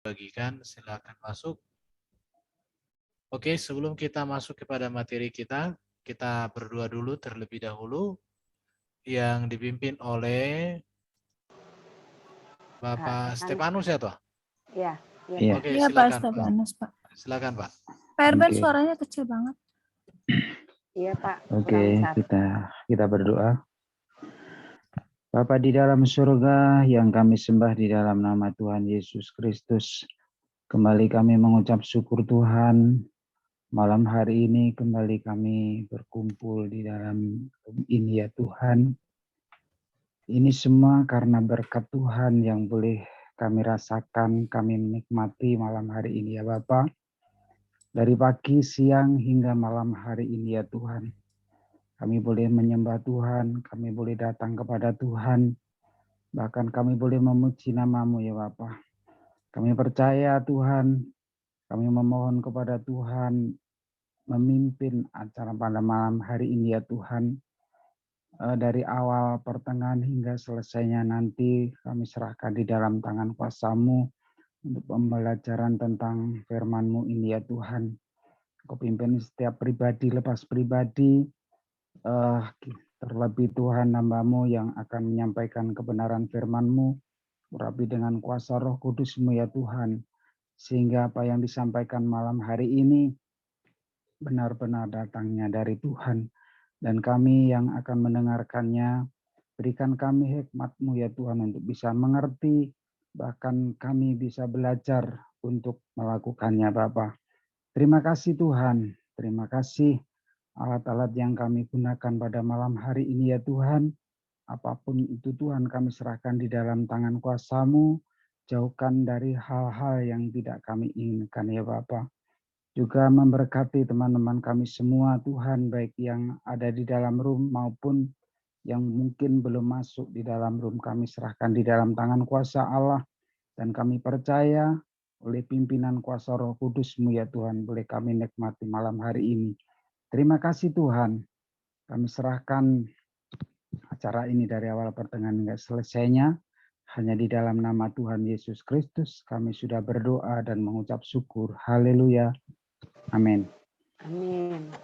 bagikan, silakan masuk. Oke, sebelum kita masuk kepada materi kita berdoa dulu terlebih dahulu yang dipimpin oleh Bapak Stefanus ya toh? Iya. Oke, Iya silakan Pak Stefanus, Pak. Silakan Pak. Pak Erben Oke. suaranya kecil banget. Iya Pak. Oke, kita berdoa. Bapa di dalam surga yang kami sembah di dalam nama Tuhan Yesus Kristus. Kembali kami mengucap syukur Tuhan. Malam hari ini kembali kami berkumpul di dalam ini ya Tuhan. Ini semua karena berkat Tuhan yang boleh kami rasakan, kami menikmati malam hari ini ya Bapa. Dari pagi, siang hingga malam hari ini ya Tuhan. Kami boleh menyembah Tuhan, kami boleh datang kepada Tuhan, bahkan kami boleh memuji nama-Mu ya Bapa. Kami percaya Tuhan, kami memohon kepada Tuhan, memimpin acara pada malam hari ini ya Tuhan. Dari awal, pertengahan hingga selesainya nanti kami serahkan di dalam tangan kuasa-Mu untuk pembelajaran tentang firman-Mu ini ya Tuhan. Kau pimpin setiap pribadi lepas pribadi, terlebih Tuhan hamba-Mu yang akan menyampaikan kebenaran firman-Mu, urapi dengan kuasa Roh Kudus-Mu ya Tuhan, sehingga apa yang disampaikan malam hari ini benar-benar datangnya dari Tuhan, dan kami yang akan mendengarkannya, berikan kami hikmat-Mu ya Tuhan untuk bisa mengerti, bahkan kami bisa belajar untuk melakukannya Bapa. Terima kasih Tuhan, terima kasih alat-alat yang kami gunakan pada malam hari ini ya Tuhan. Apapun itu Tuhan kami serahkan di dalam tangan kuasa-Mu. Jauhkan dari hal-hal yang tidak kami inginkan ya Bapa. Juga memberkati teman-teman kami semua Tuhan, baik yang ada di dalam room maupun yang mungkin belum masuk di dalam room. Kami serahkan di dalam tangan kuasa Allah. Dan kami percaya oleh pimpinan kuasa Roh Kudus-Mu ya Tuhan, boleh kami nikmati malam hari ini. Terima kasih Tuhan, kami serahkan acara ini dari awal pertengahan hingga selesainya. Hanya di dalam nama Tuhan Yesus Kristus kami sudah berdoa dan mengucap syukur. Haleluya. Amin. Amin.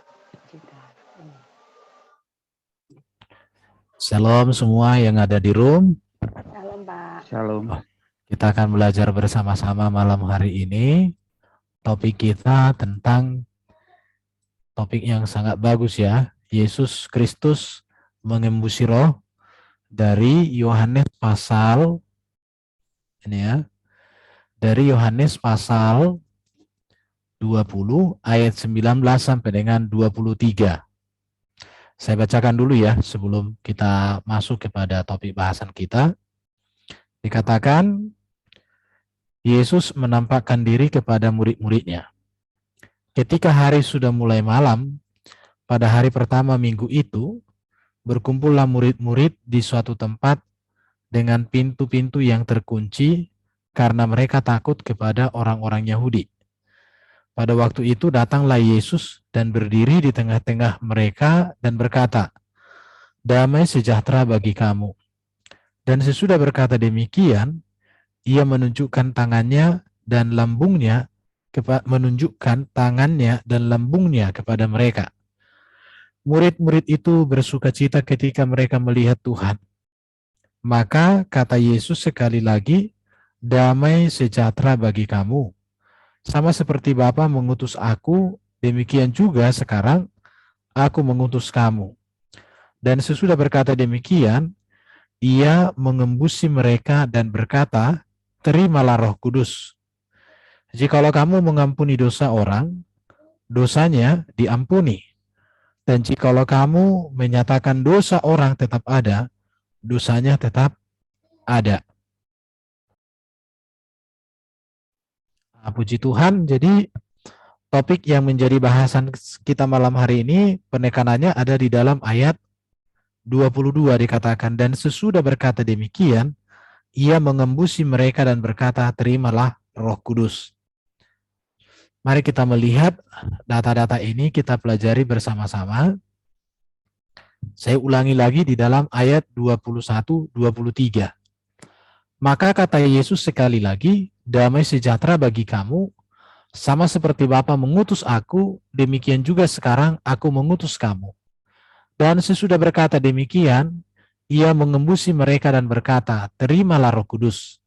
Shalom semua yang ada di room. Shalom Pak. Shalom. Kita akan belajar bersama-sama malam hari ini. Topik kita tentang topik yang sangat bagus ya. Yesus Kristus mengembusi roh, dari Yohanes pasal ini ya. Dari Yohanes pasal 20 ayat 19 sampai dengan 23. Saya bacakan dulu ya sebelum kita masuk kepada topik bahasan kita. Dikatakan Yesus menampakkan diri kepada murid-muridnya. Ketika hari sudah mulai malam, pada hari pertama minggu itu, berkumpullah murid-murid di suatu tempat dengan pintu-pintu yang terkunci karena mereka takut kepada orang-orang Yahudi. Pada waktu itu datanglah Yesus dan berdiri di tengah-tengah mereka dan berkata, "Damai sejahtera bagi kamu." Dan sesudah berkata demikian, ia menunjukkan tangannya dan lambungnya kepada mereka. Murid-murid itu bersukacita ketika mereka melihat Tuhan. Maka kata Yesus sekali lagi, "Damai sejahtera bagi kamu. Sama seperti Bapa mengutus aku, demikian juga sekarang aku mengutus kamu." Dan sesudah berkata demikian, ia mengembusi mereka dan berkata, "Terimalah Roh Kudus. Jikalau kamu mengampuni dosa orang, dosanya diampuni. Dan jikalau kamu menyatakan dosa orang tetap ada, dosanya tetap ada." Puji Tuhan, jadi topik yang menjadi bahasan kita malam hari ini, penekanannya ada di dalam ayat 22 dikatakan, dan sesudah berkata demikian, ia mengembusi mereka dan berkata, "Terimalah Roh Kudus." Mari kita melihat data-data ini, kita pelajari bersama-sama. Saya ulangi lagi di dalam ayat 21-23. Maka kata Yesus sekali lagi, damai sejahtera bagi kamu, sama seperti Bapa mengutus aku, demikian juga sekarang aku mengutus kamu. Dan sesudah berkata demikian, ia mengembusi mereka dan berkata, terimalah Roh Kudus.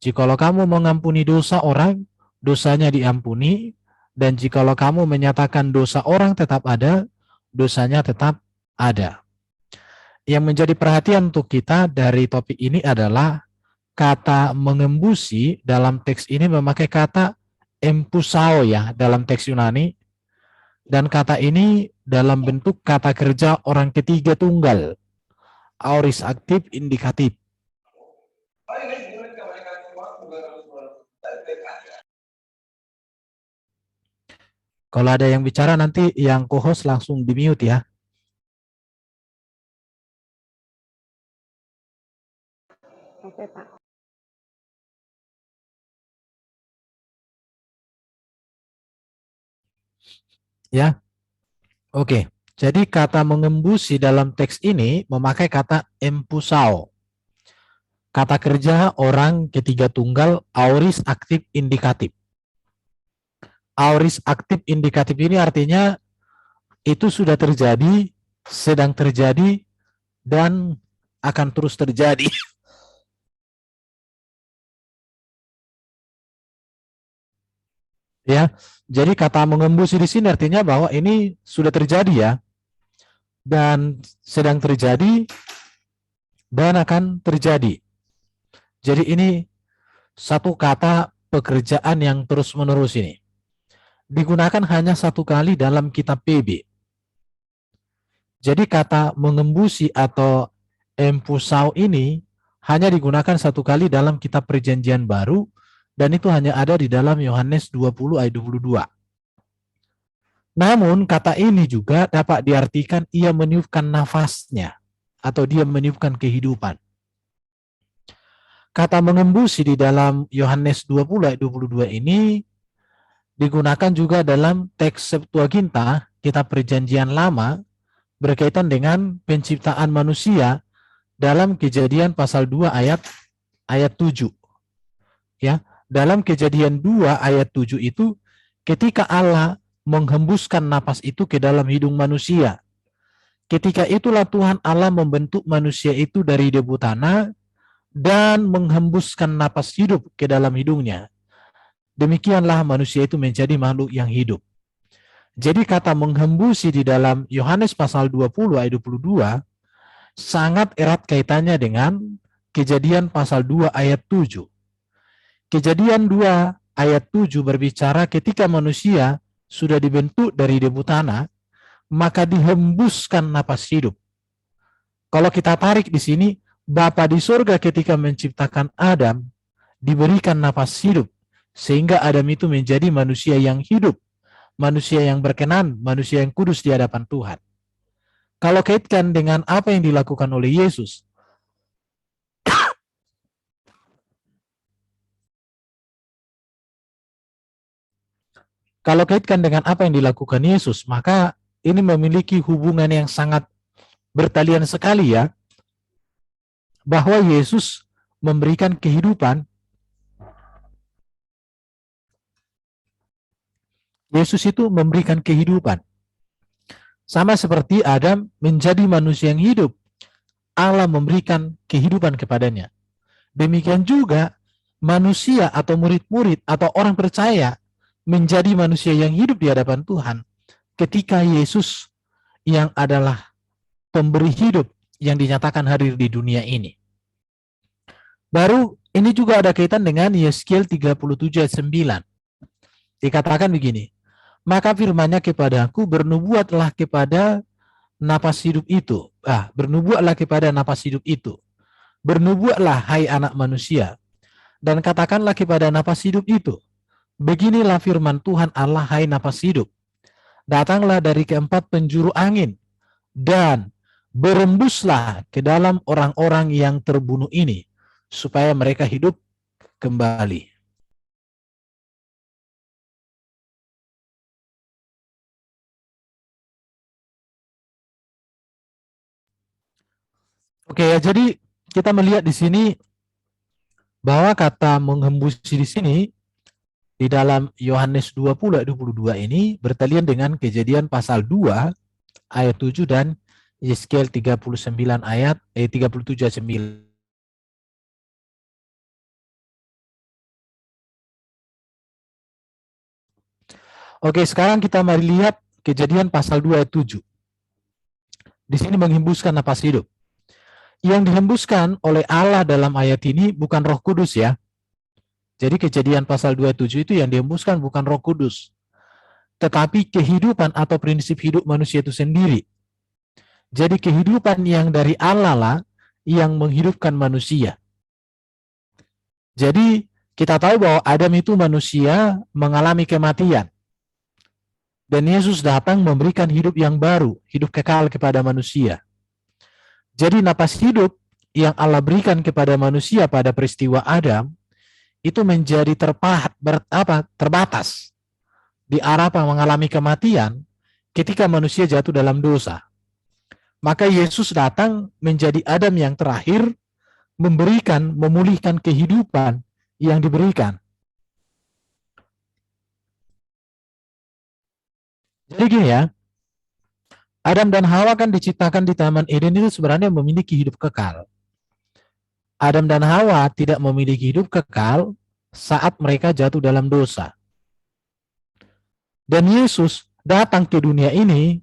Jikalau kamu mengampuni dosa orang, dosanya diampuni, dan jikalau kamu menyatakan dosa orang tetap ada, dosanya tetap ada. Yang menjadi perhatian untuk kita dari topik ini adalah kata mengembusi dalam teks ini memakai kata empusao ya dalam teks Yunani, dan kata ini dalam bentuk kata kerja orang ketiga tunggal, aorist aktif indikatif. Kalau ada yang bicara nanti yang co-host langsung di-mute ya. Oke, Pak. Ya. Oke. Jadi kata mengembusi dalam teks ini memakai kata empusao. Kata kerja orang ketiga tunggal aorist aktif indikatif. Aorist aktif indikatif ini artinya itu sudah terjadi, sedang terjadi, dan akan terus terjadi. Ya, jadi kata mengembusi di sini artinya bahwa ini sudah terjadi ya, dan sedang terjadi, dan akan terjadi. Jadi ini satu kata pekerjaan yang terus-menerus ini. Digunakan hanya satu kali dalam kitab PB. Jadi kata mengembusi atau empusau ini hanya digunakan satu kali dalam kitab Perjanjian Baru, dan itu hanya ada di dalam Yohanes 20 ayat 22. Namun kata ini juga dapat diartikan ia meniupkan nafasnya atau dia meniupkan kehidupan. Kata mengembusi di dalam Yohanes 20 ayat 22 ini digunakan juga dalam teks Septuaginta, kitab Perjanjian Lama, berkaitan dengan penciptaan manusia dalam Kejadian pasal 2 ayat 7. Ya, dalam Kejadian 2 ayat 7 itu ketika Allah menghembuskan napas itu ke dalam hidung manusia. Ketika itulah Tuhan Allah membentuk manusia itu dari debu tanah dan menghembuskan napas hidup ke dalam hidungnya. Demikianlah manusia itu menjadi makhluk yang hidup. Jadi kata menghembusi di dalam Yohanes pasal 20 ayat 22 sangat erat kaitannya dengan Kejadian pasal 2 ayat 7. Kejadian 2 ayat 7 berbicara ketika manusia sudah dibentuk dari debu tanah, maka dihembuskan napas hidup. Kalau kita tarik di sini, Bapa di surga ketika menciptakan Adam, diberikan napas hidup, sehingga Adam itu menjadi manusia yang hidup, manusia yang berkenan, manusia yang kudus di hadapan Tuhan. Kalau kaitkan dengan apa yang dilakukan oleh Yesus, kalau kaitkan dengan apa yang dilakukan Yesus, maka ini memiliki hubungan yang sangat bertalian sekali ya, bahwa Yesus memberikan kehidupan. Yesus itu memberikan kehidupan. Sama seperti Adam menjadi manusia yang hidup, Allah memberikan kehidupan kepadanya. Demikian juga manusia atau murid-murid atau orang percaya menjadi manusia yang hidup di hadapan Tuhan ketika Yesus yang adalah pemberi hidup yang dinyatakan hadir di dunia ini. Baru ini juga ada kaitan dengan Yeskiel 37 ayat 9. Dikatakan begini, maka firman-Nya kepadaku, bernubuatlah kepada napas hidup itu. Bernubuatlah kepada napas hidup itu. Bernubuatlah hai anak manusia, dan katakanlah kepada napas hidup itu, beginilah firman Tuhan Allah, hai napas hidup, datanglah dari keempat penjuru angin, dan berembuslah ke dalam orang-orang yang terbunuh ini, supaya mereka hidup kembali. Oke ya, jadi kita melihat di sini bahwa kata menghembusi di sini di dalam Yohanes 20 ayat 22 ini bertalian dengan Kejadian pasal 2 ayat 7 dan Yeskiel 37 ayat 9. Oke, sekarang kita mari lihat Kejadian pasal 2 ayat 7. Di sini menghembuskan napas hidup. Yang dihembuskan oleh Allah dalam ayat ini bukan Roh Kudus ya. Jadi Kejadian pasal 2 ayat 7 itu yang dihembuskan bukan Roh Kudus, tetapi kehidupan atau prinsip hidup manusia itu sendiri. Jadi kehidupan yang dari Allah lah yang menghidupkan manusia. Jadi kita tahu bahwa Adam itu manusia mengalami kematian. Dan Yesus datang memberikan hidup yang baru, hidup kekal kepada manusia. Jadi napas hidup yang Allah berikan kepada manusia pada peristiwa Adam itu menjadi terbatas di arah mengalami kematian ketika manusia jatuh dalam dosa. Maka Yesus datang menjadi Adam yang terakhir, memulihkan kehidupan yang diberikan. Jadi gini ya, Adam dan Hawa kan diciptakan di Taman Eden itu sebenarnya memiliki hidup kekal. Adam dan Hawa tidak memiliki hidup kekal saat mereka jatuh dalam dosa. Dan Yesus datang ke dunia ini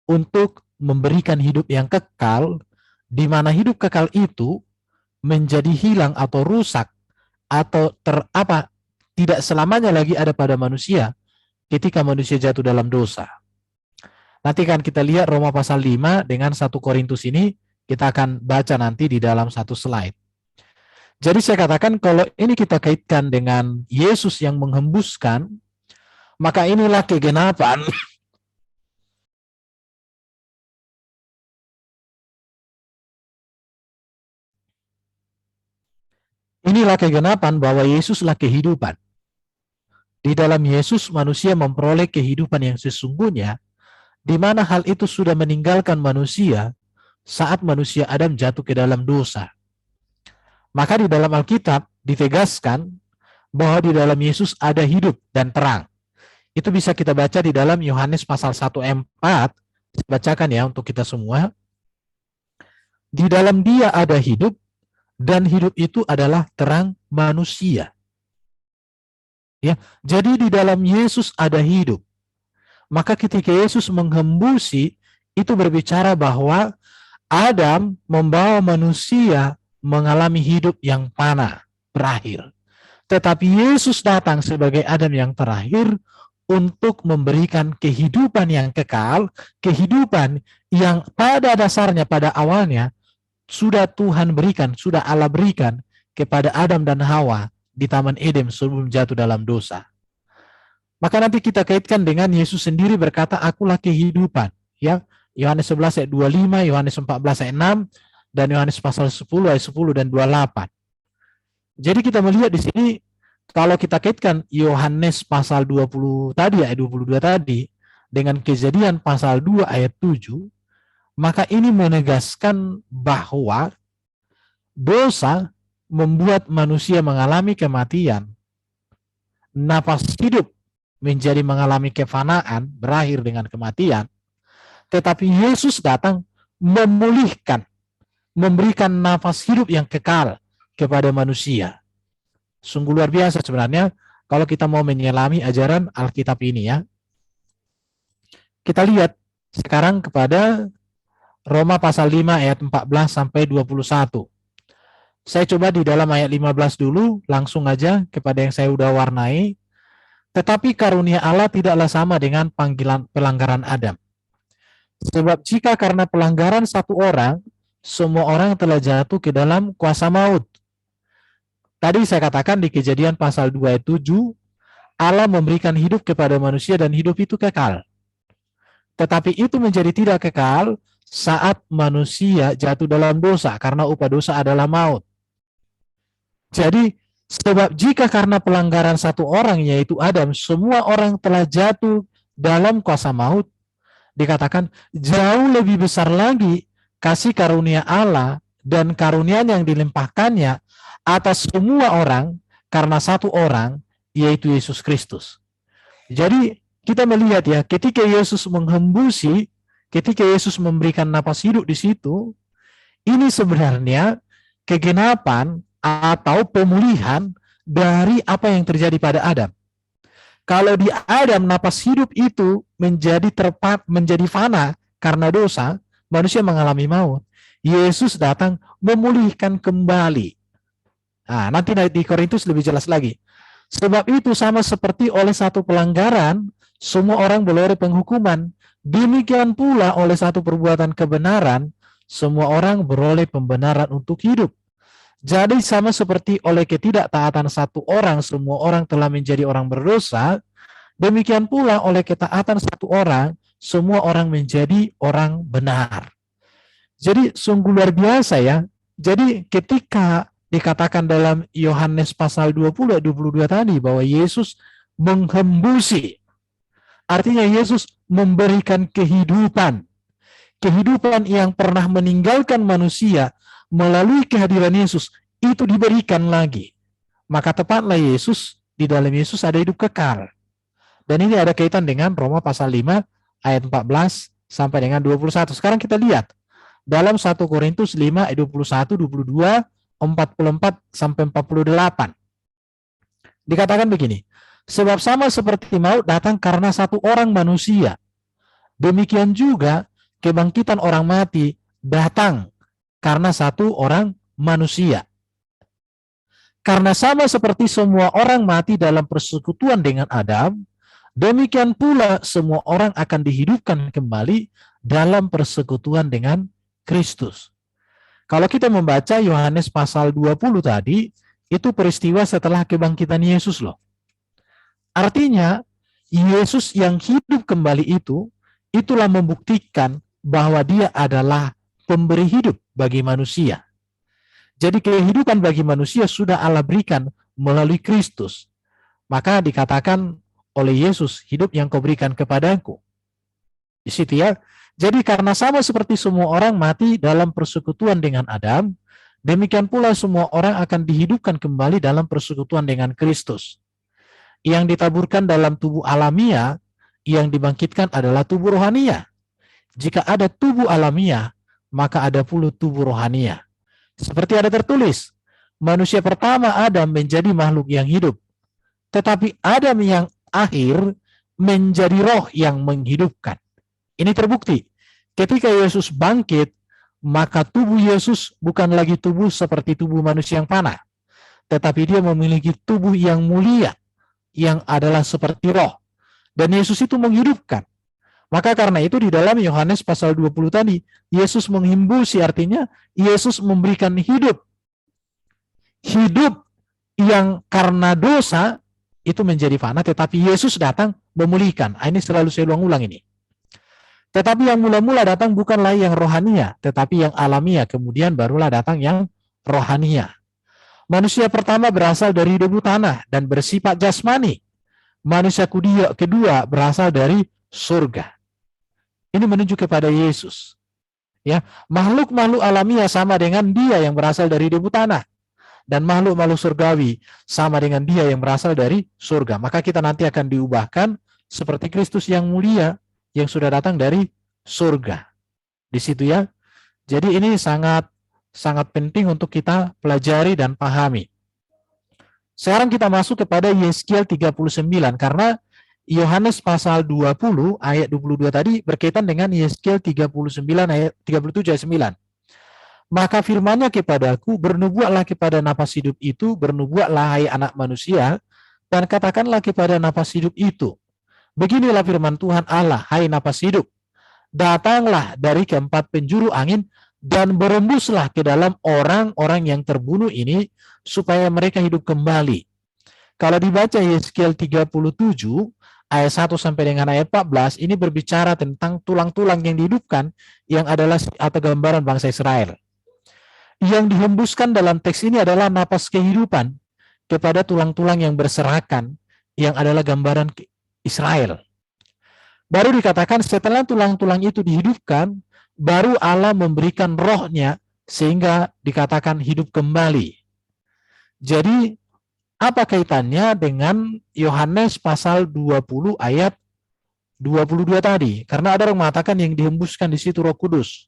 untuk memberikan hidup yang kekal, di mana hidup kekal itu menjadi hilang atau rusak atau tidak selamanya lagi ada pada manusia ketika manusia jatuh dalam dosa. Nanti kan kita lihat Roma pasal 5 dengan 1 Korintus ini, kita akan baca nanti di dalam satu slide. Jadi saya katakan kalau ini kita kaitkan dengan Yesus yang menghembuskan, maka inilah kegenapan bahwa Yesuslah kehidupan. Di dalam Yesus manusia memperoleh kehidupan yang sesungguhnya, di mana hal itu sudah meninggalkan manusia saat manusia Adam jatuh ke dalam dosa. Maka di dalam Alkitab ditegaskan bahwa di dalam Yesus ada hidup dan terang. Itu bisa kita baca di dalam Yohanes pasal 1 ayat 4. Saya bacakan ya untuk kita semua. Di dalam Dia ada hidup, dan hidup itu adalah terang manusia. Ya, jadi di dalam Yesus ada hidup. Maka ketika Yesus menghembusi, itu berbicara bahwa Adam membawa manusia mengalami hidup yang fana, berakhir. Tetapi Yesus datang sebagai Adam yang terakhir untuk memberikan kehidupan yang kekal, kehidupan yang pada dasarnya, pada awalnya, sudah Tuhan berikan, sudah Allah berikan kepada Adam dan Hawa di Taman Eden sebelum jatuh dalam dosa. Maka nanti kita kaitkan dengan Yesus sendiri berkata, akulah kehidupan. Ya, Yohanes 11 ayat 25, Yohanes 14 ayat 6, dan Yohanes pasal 10 ayat 10 dan 28. Jadi kita melihat di sini, kalau kita kaitkan Yohanes pasal 20 tadi, ayat 22 tadi, dengan Kejadian pasal 2 ayat 7, maka ini menegaskan bahwa dosa membuat manusia mengalami kematian, nafas hidup menjadi mengalami kefanaan, berakhir dengan kematian. Tetapi Yesus datang memulihkan, memberikan nafas hidup yang kekal kepada manusia. Sungguh luar biasa sebenarnya kalau kita mau menyelami ajaran Alkitab ini ya. Kita lihat sekarang kepada Roma pasal 5 ayat 14 sampai 21. Saya coba di dalam ayat 15 dulu, langsung aja kepada yang saya udah warnai. Tetapi karunia Allah tidaklah sama dengan panggilan pelanggaran Adam. Sebab jika karena pelanggaran satu orang, semua orang telah jatuh ke dalam kuasa maut. Tadi saya katakan di Kejadian pasal 2 ayat 7, Allah memberikan hidup kepada manusia dan hidup itu kekal. Tetapi itu menjadi tidak kekal saat manusia jatuh dalam dosa, karena upah dosa adalah maut. Jadi, sebab jika karena pelanggaran satu orang, yaitu Adam, semua orang telah jatuh dalam kuasa maut, dikatakan jauh lebih besar lagi kasih karunia Allah dan karunia yang dilimpahkannya atas semua orang karena satu orang, yaitu Yesus Kristus. Jadi kita melihat ya, ketika Yesus menghembusi, ketika Yesus memberikan napas hidup di situ, ini sebenarnya kegenapan atau pemulihan dari apa yang terjadi pada Adam. Kalau di Adam napas hidup itu menjadi fana karena dosa, manusia mengalami maut. Yesus datang memulihkan kembali. Nah, nanti di Korintus lebih jelas lagi. Sebab itu sama seperti oleh satu pelanggaran, semua orang beroleh penghukuman. Demikian pula oleh satu perbuatan kebenaran, semua orang beroleh pembenaran untuk hidup. Jadi sama seperti oleh ketidaktaatan satu orang, semua orang telah menjadi orang berdosa, demikian pula oleh ketaatan satu orang, semua orang menjadi orang benar. Jadi sungguh luar biasa ya. Jadi ketika dikatakan dalam Yohanes pasal 20 ayat 22 tadi bahwa Yesus menghembusi, artinya Yesus memberikan kehidupan. Kehidupan yang pernah meninggalkan manusia melalui kehadiran Yesus itu diberikan lagi. Maka tepatlah Yesus, di dalam Yesus ada hidup kekal. Dan ini ada kaitan dengan Roma pasal 5 ayat 14 sampai dengan 21. Sekarang kita lihat dalam 1 Korintus 5 ayat 21, 22, 44 sampai 48. Dikatakan begini, sebab sama seperti maut datang karena satu orang manusia, demikian juga kebangkitan orang mati datang karena satu orang manusia. Karena sama seperti semua orang mati dalam persekutuan dengan Adam, demikian pula semua orang akan dihidupkan kembali dalam persekutuan dengan Kristus. Kalau kita membaca Yohanes pasal 20 tadi, itu peristiwa setelah kebangkitan Yesus loh. Artinya, Yesus yang hidup kembali itu, itulah membuktikan bahwa dia adalah pemberi hidup bagi manusia. Jadi kehidupan bagi manusia sudah Allah berikan melalui Kristus. Maka dikatakan oleh Yesus, hidup yang kau berikan kepadaku. Di situ ya. Jadi karena sama seperti semua orang mati dalam persekutuan dengan Adam, demikian pula semua orang akan dihidupkan kembali dalam persekutuan dengan Kristus. Yang ditaburkan dalam tubuh alamiah, yang dibangkitkan adalah tubuh rohania. Jika ada tubuh alamiah, maka ada pula tubuh rohania. Seperti ada tertulis, manusia pertama Adam menjadi makhluk yang hidup. Tetapi Adam yang akhir menjadi roh yang menghidupkan. Ini terbukti. Ketika Yesus bangkit, maka tubuh Yesus bukan lagi tubuh seperti tubuh manusia yang fana. Tetapi dia memiliki tubuh yang mulia, yang adalah seperti roh. Dan Yesus itu menghidupkan. Maka karena itu di dalam Yohanes pasal 20 tadi, Yesus menghembusi, artinya Yesus memberikan hidup. Hidup yang karena dosa itu menjadi fana, tetapi Yesus datang memulihkan. Ini selalu saya ulang-ulang ini. Tetapi yang mula-mula datang bukanlah yang rohania, tetapi yang alamiah. Kemudian barulah datang yang rohania. Manusia pertama berasal dari debu tanah dan bersifat jasmani. Manusia kedua berasal dari surga. Ini menunjuk kepada Yesus. Ya, makhluk-makhluk alamiah sama dengan dia yang berasal dari debu tanah. Dan makhluk-makhluk surgawi sama dengan dia yang berasal dari surga. Maka kita nanti akan diubahkan seperti Kristus yang mulia, yang sudah datang dari surga. Di situ ya. Jadi ini sangat penting untuk kita pelajari dan pahami. Sekarang kita masuk kepada Yeskiel 39 karena Yohanes pasal 20 ayat 22 tadi berkaitan dengan Yeskiel 39 ayat 37 ayat 9. Maka firman-Nya kepadaku, bernubuatlah kepada napas hidup itu, bernubuatlah hai anak manusia, dan katakanlah kepada napas hidup itu, beginilah firman Tuhan Allah, hai napas hidup, datanglah dari keempat penjuru angin dan berembuslah ke dalam orang-orang yang terbunuh ini supaya mereka hidup kembali. Kalau dibaca Yeskiel 37 ayat 1 sampai dengan ayat 14, ini berbicara tentang tulang-tulang yang dihidupkan yang adalah atau gambaran bangsa Israel. Yang dihembuskan dalam teks ini adalah napas kehidupan kepada tulang-tulang yang berserakan yang adalah gambaran Israel. Baru dikatakan setelah tulang-tulang itu dihidupkan, baru Allah memberikan rohnya sehingga dikatakan hidup kembali. Jadi apa kaitannya dengan Yohanes pasal 20 ayat 22 tadi? Karena ada orang mengatakan yang dihembuskan di situ Roh Kudus.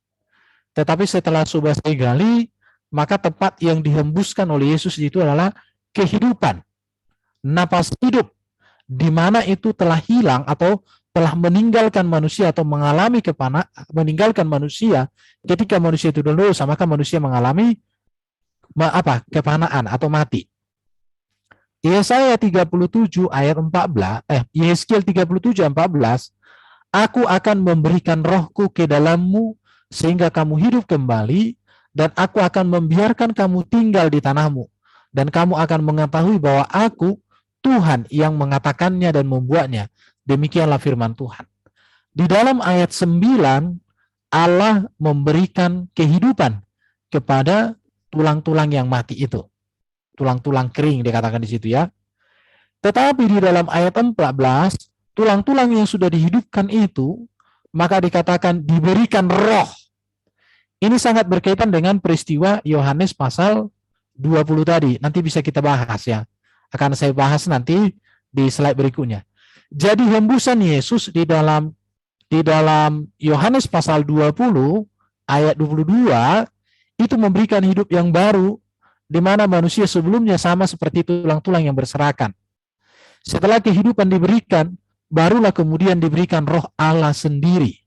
Tetapi setelah coba saya gali, maka tempat yang dihembuskan oleh Yesus itu adalah kehidupan, napas hidup, di mana itu telah hilang atau telah meninggalkan manusia atau mengalami meninggalkan manusia. Ketika manusia itu dosa, maka manusia mengalami kepanaan atau mati. Yesaya 37 ayat 14, Yeskiel 37 ayat 14, aku akan memberikan rohku ke dalammu sehingga kamu hidup kembali, dan aku akan membiarkan kamu tinggal di tanahmu, dan kamu akan mengetahui bahwa aku Tuhan yang mengatakannya dan membuatnya. Demikianlah firman Tuhan. Di dalam ayat 9, Allah memberikan kehidupan kepada tulang-tulang yang mati itu. Tulang-tulang kering dikatakan di situ ya. Tetapi di dalam ayat 14, tulang-tulang yang sudah dihidupkan itu, maka dikatakan diberikan roh. Ini sangat berkaitan dengan peristiwa Yohanes pasal 20 tadi. Nanti bisa kita bahas ya. Akan saya bahas nanti di slide berikutnya. Jadi hembusan Yesus di dalam Yohanes pasal 20 ayat 22 itu memberikan hidup yang baru, di mana manusia sebelumnya sama seperti tulang-tulang yang berserakan. Setelah kehidupan diberikan, barulah kemudian diberikan roh Allah sendiri.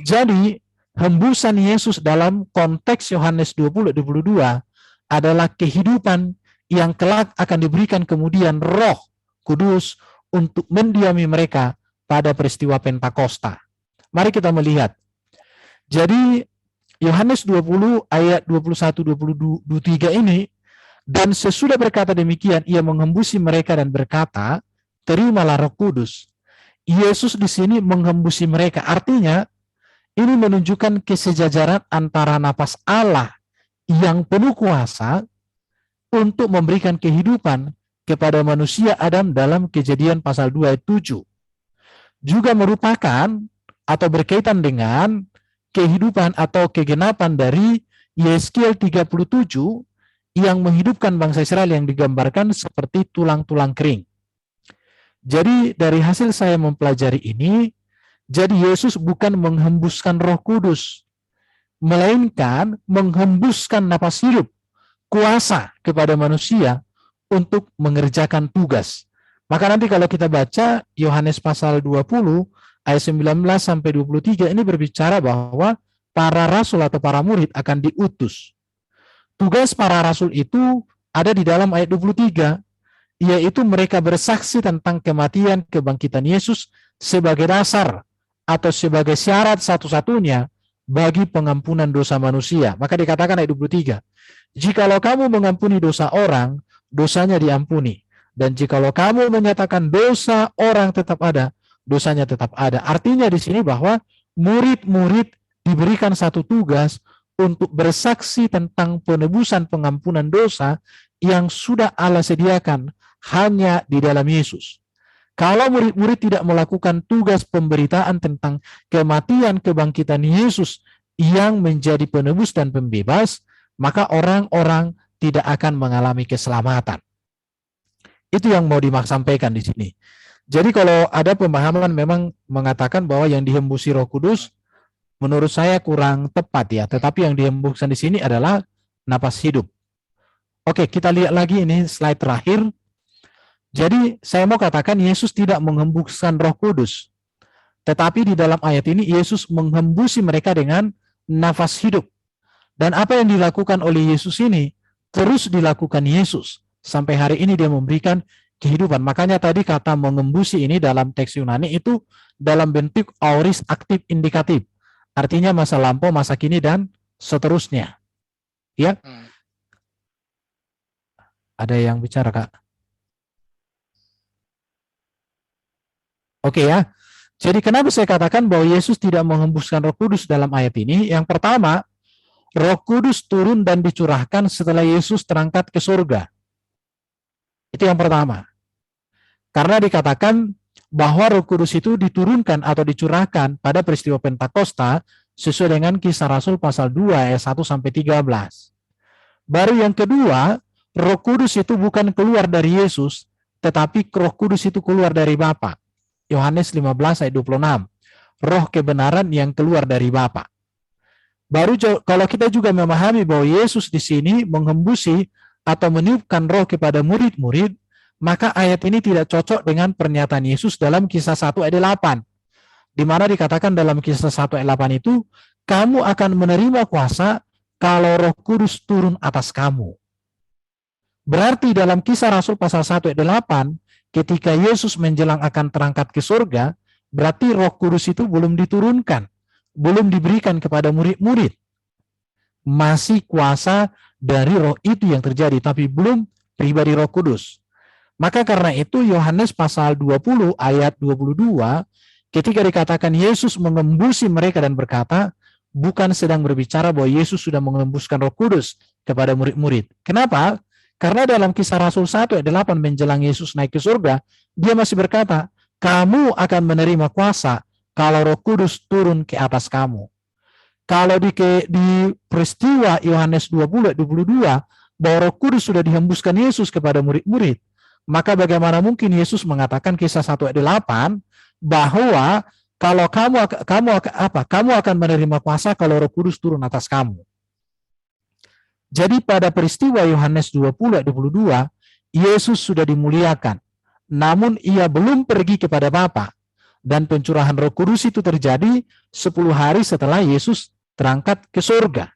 Jadi, hembusan Yesus dalam konteks Yohanes 20-22 adalah kehidupan yang kelak akan diberikan kemudian roh kudus untuk mendiami mereka pada peristiwa Pentakosta. Mari kita melihat. Jadi, Yohanes 20 ayat 21-23 ini, dan sesudah berkata demikian, ia menghembusi mereka dan berkata, terimalah Roh Kudus. Yesus di sini menghembusi mereka. Artinya, ini menunjukkan kesejajaran antara napas Allah yang penuh kuasa untuk memberikan kehidupan kepada manusia Adam dalam Kejadian pasal 2 ayat 7. Juga merupakan atau berkaitan dengan kehidupan atau kegenapan dari Yeskiel 37 yang menghidupkan bangsa Israel yang digambarkan seperti tulang-tulang kering. Jadi dari hasil saya mempelajari ini, jadi Yesus bukan menghembuskan Roh Kudus, melainkan menghembuskan napas hidup, kuasa kepada manusia untuk mengerjakan tugas. Maka nanti kalau kita baca Yohanes pasal 20 ayat 19 sampai 23 ini berbicara bahwa para rasul atau para murid akan diutus. Tugas para rasul itu ada di dalam ayat 23, yaitu mereka bersaksi tentang kematian kebangkitan Yesus sebagai dasar atau sebagai syarat satu-satunya bagi pengampunan dosa manusia. Maka dikatakan ayat 23, jikalau kamu mengampuni dosa orang, dosanya diampuni. Dan jikalau kamu menyatakan dosa orang tetap ada, dosanya tetap ada. Artinya di sini bahwa murid-murid diberikan satu tugas untuk bersaksi tentang penebusan pengampunan dosa yang sudah Allah sediakan hanya di dalam Yesus. Kalau murid-murid tidak melakukan tugas pemberitaan tentang kematian kebangkitan Yesus yang menjadi penebus dan pembebas, maka orang-orang tidak akan mengalami keselamatan. Itu yang mau disampaikan di sini. Jadi kalau ada pemahaman memang mengatakan bahwa yang dihembusi Roh Kudus, menurut saya kurang tepat ya. Tetapi yang dihembuskan di sini adalah napas hidup. Oke, kita lihat lagi ini slide terakhir. Jadi saya mau katakan Yesus tidak menghembuskan Roh Kudus. Tetapi di dalam ayat ini Yesus menghembusi mereka dengan nafas hidup. Dan apa yang dilakukan oleh Yesus ini terus dilakukan Yesus. Sampai hari ini dia memberikan kehidupan. Makanya tadi kata mengembusi ini dalam teks Yunani itu dalam bentuk aorist aktif indikatif. Artinya masa lampau, masa kini, dan seterusnya. Ya. Ada yang bicara, Kak? Oke ya. Jadi kenapa saya katakan bahwa Yesus tidak menghembuskan Roh Kudus dalam ayat ini? Yang pertama, Roh Kudus turun dan dicurahkan setelah Yesus terangkat ke surga. Itu yang pertama. Karena dikatakan bahwa Roh Kudus itu diturunkan atau dicurahkan pada peristiwa Pentakosta sesuai dengan Kisah Rasul pasal 2 ayat 1 sampai 13. Baru yang kedua, Roh Kudus itu bukan keluar dari Yesus, tetapi Roh Kudus itu keluar dari Bapa. Yohanes 15 ayat 26. Roh kebenaran yang keluar dari Bapa. Baru kalau kita juga memahami bahwa Yesus di sini menghembusi atau meniupkan roh kepada murid-murid, maka ayat ini tidak cocok dengan pernyataan Yesus dalam Kisah 1 ayat 8. Di mana dikatakan dalam Kisah 1 ayat 8 itu, kamu akan menerima kuasa kalau Roh Kudus turun atas kamu. Berarti dalam Kisah Rasul pasal 1 ayat 8, ketika Yesus menjelang akan terangkat ke surga, berarti Roh Kudus itu belum diturunkan, belum diberikan kepada murid-murid. Masih kuasa dari roh itu yang terjadi, tapi belum pribadi Roh Kudus. Maka karena itu Yohanes pasal 20 ayat 22, ketika dikatakan Yesus mengembusi mereka dan berkata, bukan sedang berbicara bahwa Yesus sudah mengembuskan Roh Kudus kepada murid-murid. Kenapa? Karena dalam Kisah Rasul 1 ayat 8 menjelang Yesus naik ke surga, dia masih berkata, kamu akan menerima kuasa kalau Roh Kudus turun ke atas kamu. Kalau di peristiwa Yohanes 20 ayat 22 bahwa Roh Kudus sudah dihembuskan Yesus kepada murid-murid, maka bagaimana mungkin Yesus mengatakan Kisah 1 ayat 8 bahwa kalau kamu akan menerima kuasa kalau Roh Kudus turun atas kamu. Jadi pada peristiwa Yohanes 20 ayat 22, Yesus sudah dimuliakan, namun ia belum pergi kepada Bapa, dan pencurahan Roh Kudus itu terjadi 10 hari setelah Yesus terangkat ke surga.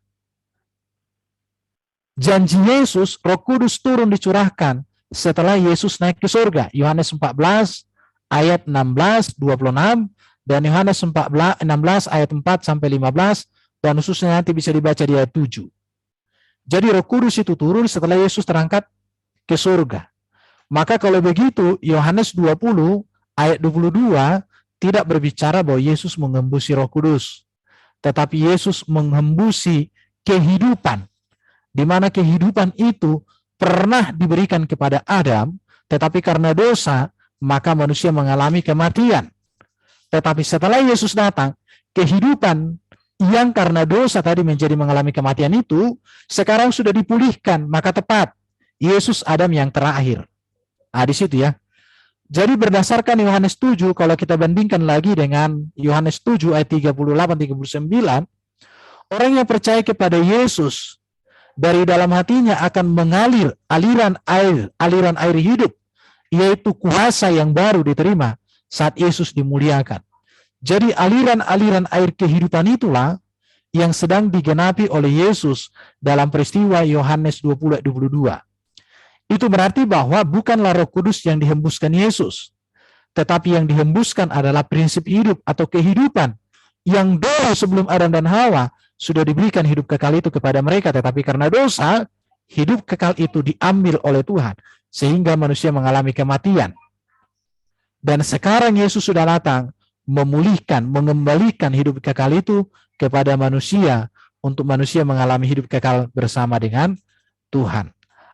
Janji Yesus, Roh Kudus turun dicurahkan setelah Yesus naik ke surga. Yohanes 14 ayat 16, 26, dan Yohanes 16 ayat 4 sampai 15, dan khususnya nanti bisa dibaca di ayat 7. Jadi Roh Kudus itu turun setelah Yesus terangkat ke surga. Maka kalau begitu, Yohanes 20 ayat 22 tidak berbicara bahwa Yesus mengembusi Roh Kudus, tetapi Yesus mengembusi kehidupan, di mana kehidupan itu pernah diberikan kepada Adam, tetapi karena dosa, maka manusia mengalami kematian. Tetapi setelah Yesus datang, kehidupan yang karena dosa tadi menjadi mengalami kematian itu, sekarang sudah dipulihkan, maka tepat, Yesus Adam yang terakhir. Di situ ya. Jadi berdasarkan Yohanes 7, kalau kita bandingkan lagi dengan Yohanes 7 ayat 38-39, orang yang percaya kepada Yesus, dari dalam hatinya akan mengalir aliran air hidup, yaitu kuasa yang baru diterima saat Yesus dimuliakan. Jadi aliran-aliran air kehidupan itulah yang sedang digenapi oleh Yesus dalam peristiwa Yohanes 20 ayat 22. Itu berarti bahwa bukanlah Roh Kudus yang dihembuskan Yesus, tetapi yang dihembuskan adalah prinsip hidup atau kehidupan yang dulu sebelum Adam dan Hawa sudah diberikan hidup kekal itu kepada mereka, tetapi karena dosa, hidup kekal itu diambil oleh Tuhan, sehingga manusia mengalami kematian. Dan sekarang Yesus sudah datang memulihkan, mengembalikan hidup kekal itu kepada manusia, untuk manusia mengalami hidup kekal bersama dengan Tuhan.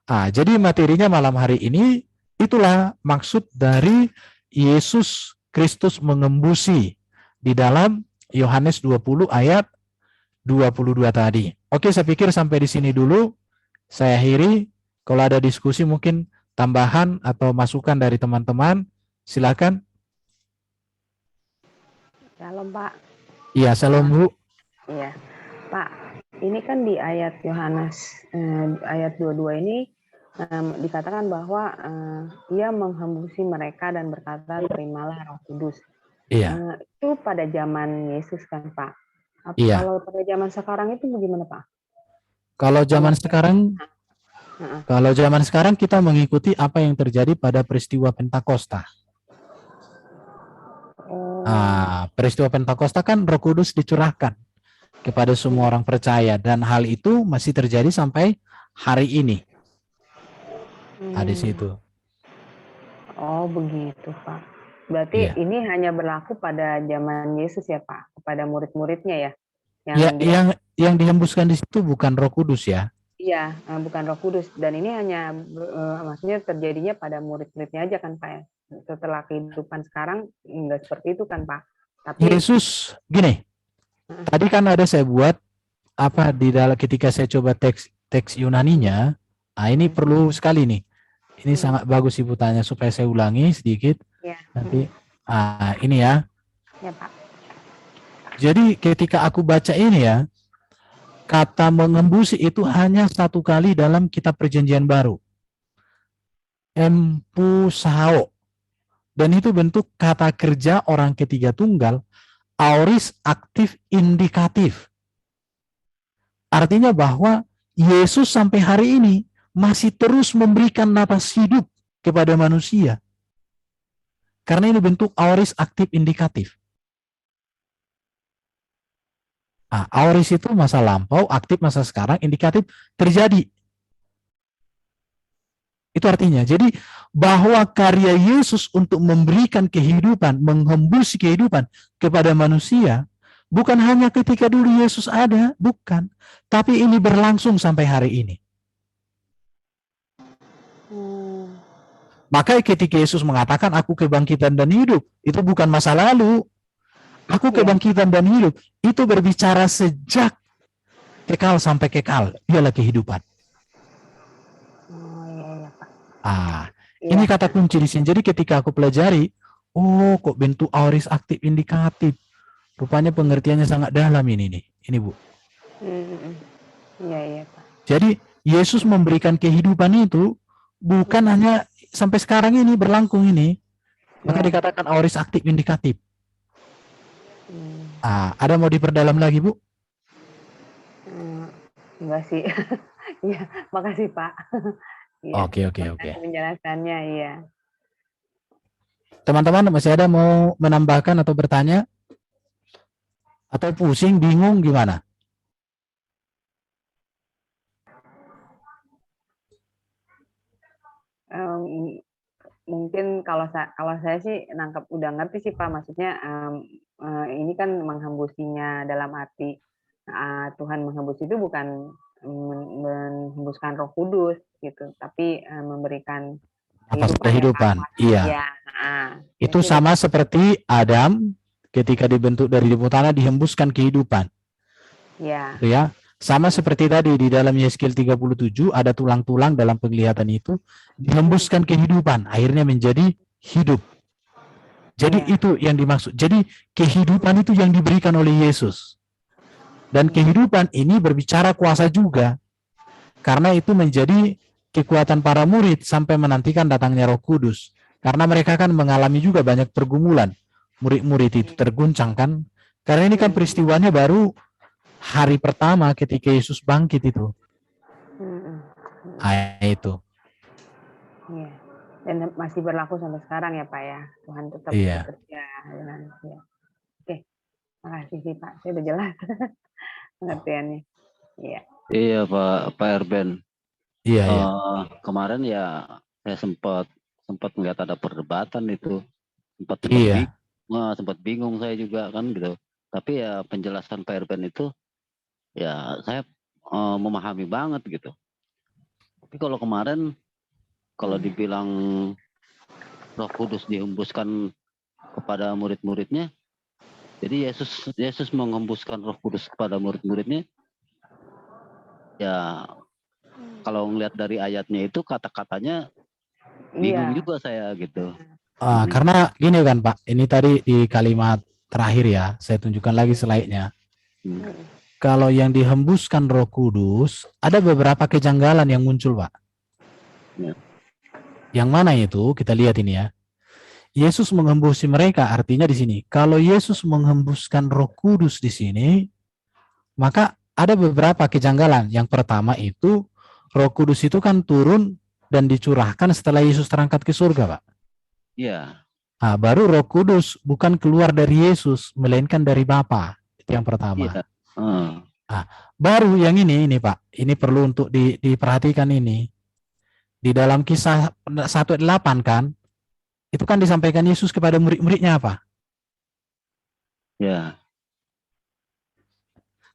Jadi materinya malam hari ini, itulah maksud dari Yesus Kristus mengembusi di dalam Yohanes 20 ayat 22 tadi. Oke, saya pikir sampai di sini dulu. Saya akhiri. Kalau ada diskusi mungkin tambahan atau masukan dari teman-teman, silakan. Shalom, Pak. Iya, shalom Bu. Iya, Pak. Ini kan di ayat Yohanes ayat 22 ini dikatakan bahwa ia menghembusi mereka dan berkata, terimalah Roh Kudus. Iya. Itu pada zaman Yesus kan, Pak? Iya. Kalau pada zaman sekarang itu bagaimana, Pak? Kalau zaman sekarang kita mengikuti apa yang terjadi pada peristiwa Pentakosta. Peristiwa Pentakosta kan Roh Kudus dicurahkan kepada semua orang percaya, dan hal itu masih terjadi sampai hari ini. Di situ. Oh, begitu, Pak. Berarti ini hanya berlaku pada zaman Yesus ya, Pak, kepada murid-muridnya ya? Yang dihembuskan di situ bukan Roh Kudus ya? Iya, bukan Roh Kudus, dan ini hanya maksudnya terjadinya pada murid-muridnya aja kan, Pak ya? Setelah kehidupan sekarang enggak seperti itu kan, Pak? Tapi Yesus gini. Tadi kan ada saya buat di dalam, ketika saya coba teks Yunaninya, Ini perlu sekali nih. Ini Hmm. sangat bagus Ibu tanya supaya saya ulangi sedikit. Ya. Nanti ini ya. Ya, Pak. Jadi ketika aku baca ini ya, kata mengembusi itu hanya satu kali dalam kitab Perjanjian Baru. Empusao. Dan itu bentuk kata kerja orang ketiga tunggal, aorist aktif indikatif. Artinya bahwa Yesus sampai hari ini masih terus memberikan napas hidup kepada manusia. Karena ini bentuk aorist aktif indikatif. Aorist itu masa lampau, aktif masa sekarang, indikatif terjadi. Itu artinya, jadi bahwa karya Yesus untuk memberikan kehidupan, menghembus kehidupan kepada manusia, bukan hanya ketika dulu Yesus ada, bukan. Tapi ini berlangsung sampai hari ini. Maka ketika Yesus mengatakan, aku kebangkitan dan hidup, itu bukan masa lalu. Aku kebangkitan dan hidup, itu berbicara sejak kekal sampai kekal, dialah kehidupan. Ini kata kunci di sini. Jadi ketika aku pelajari, kok bentuk aorist aktif indikatif. Rupanya pengertiannya sangat dalam ini nih. Ini Bu. Iya, Pak. Jadi Yesus memberikan kehidupan itu bukan hanya sampai sekarang ini berlangsung ini. Maka dikatakan aorist aktif indikatif. Ada mau diperdalam lagi Bu? Enggak sih. Ya, makasih Pak. Ya, Oke. penjelasannya, iya. Teman-teman masih ada mau menambahkan atau bertanya? Atau pusing, bingung gimana? Mungkin kalau saya sih udah ngerti sih Pak, maksudnya ini kan menghembusinya dalam arti Tuhan menghembus itu bukan menghembuskan Roh Kudus gitu, tapi memberikan kehidupan. Iya. Itu sama seperti Adam ketika dibentuk dari debu tanah dihembuskan kehidupan. Iya. Ya. Sama seperti tadi di dalam Yeskiel 37 ada tulang-tulang dalam penglihatan itu dihembuskan kehidupan, akhirnya menjadi hidup. Jadi itu yang dimaksud. Jadi kehidupan itu yang diberikan oleh Yesus. Dan kehidupan ini berbicara kuasa juga. Karena itu menjadi kekuatan para murid sampai menantikan datangnya Roh Kudus. Karena mereka kan mengalami juga banyak pergumulan. Murid-murid itu terguncang kan. Karena ini kan peristiwanya baru hari pertama ketika Yesus bangkit itu. Itu. Iya. Dan masih berlaku sampai sekarang ya Pak ya. Tuhan tetap bekerja. Oke. Makasih sih Pak. Saya udah jelas pengertiannya. Iya. Iya Pak Erben. Iya. Kemarin ya saya sempat melihat ada perdebatan itu. Sempat bingung saya juga kan gitu. Tapi ya penjelasan Pak Erben itu ya saya memahami banget gitu. Tapi kalau kemarin kalau dibilang Roh Kudus dihembuskan kepada murid-muridnya, jadi Yesus menghembuskan Roh Kudus kepada murid-muridnya. Ya kalau ngelihat dari ayatnya itu kata-katanya bingung juga saya gitu. Karena gini kan Pak, ini tadi di kalimat terakhir ya, saya tunjukkan lagi slide-nya. Kalau yang dihembuskan Roh Kudus, ada beberapa kejanggalan yang muncul Pak. Yang mana itu? Kita lihat ini ya. Yesus menghembusi mereka, artinya di sini. Kalau Yesus menghembuskan Roh Kudus di sini, maka ada beberapa kejanggalan. Yang pertama itu, Roh Kudus itu kan turun dan dicurahkan setelah Yesus terangkat ke surga, Pak. Iya. Baru Roh Kudus bukan keluar dari Yesus, melainkan dari Bapa. Itu yang pertama. Iya. Baru yang ini Pak, ini perlu untuk diperhatikan ini. Di dalam Kisah 1:8 kan, itu kan disampaikan Yesus kepada murid-muridnya apa? Ya.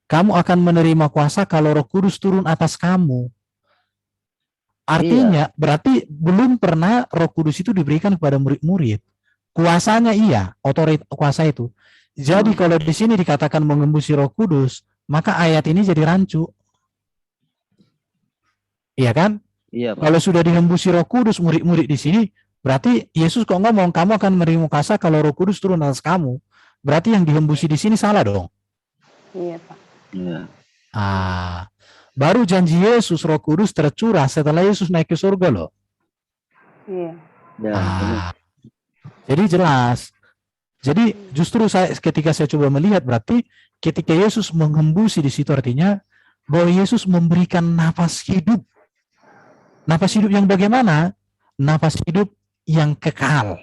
Kamu akan menerima kuasa kalau Roh Kudus turun atas kamu. Artinya berarti belum pernah Roh Kudus itu diberikan kepada murid-murid. Kuasanya iya, otoritas kuasa itu. Jadi kalau di sini dikatakan mengembusi Roh Kudus, maka ayat ini jadi rancu. Iya kan? Iya, Pak. Kalau sudah dihembusi Roh Kudus, murid-murid di sini, berarti Yesus kok ngomong kamu akan menerima kuasa kalau Roh Kudus turun atas kamu. Berarti yang dihembusi di sini salah dong. Iya, Pak. Iya. Baru janji Yesus Roh Kudus tercurah setelah Yesus naik ke surga loh. Iya. Ya, benar. Jadi jelas. Jadi justru ketika saya coba melihat, berarti ketika Yesus menghembusi di situ artinya bahwa Yesus memberikan nafas hidup. Nafas hidup yang bagaimana? Nafas hidup yang kekal.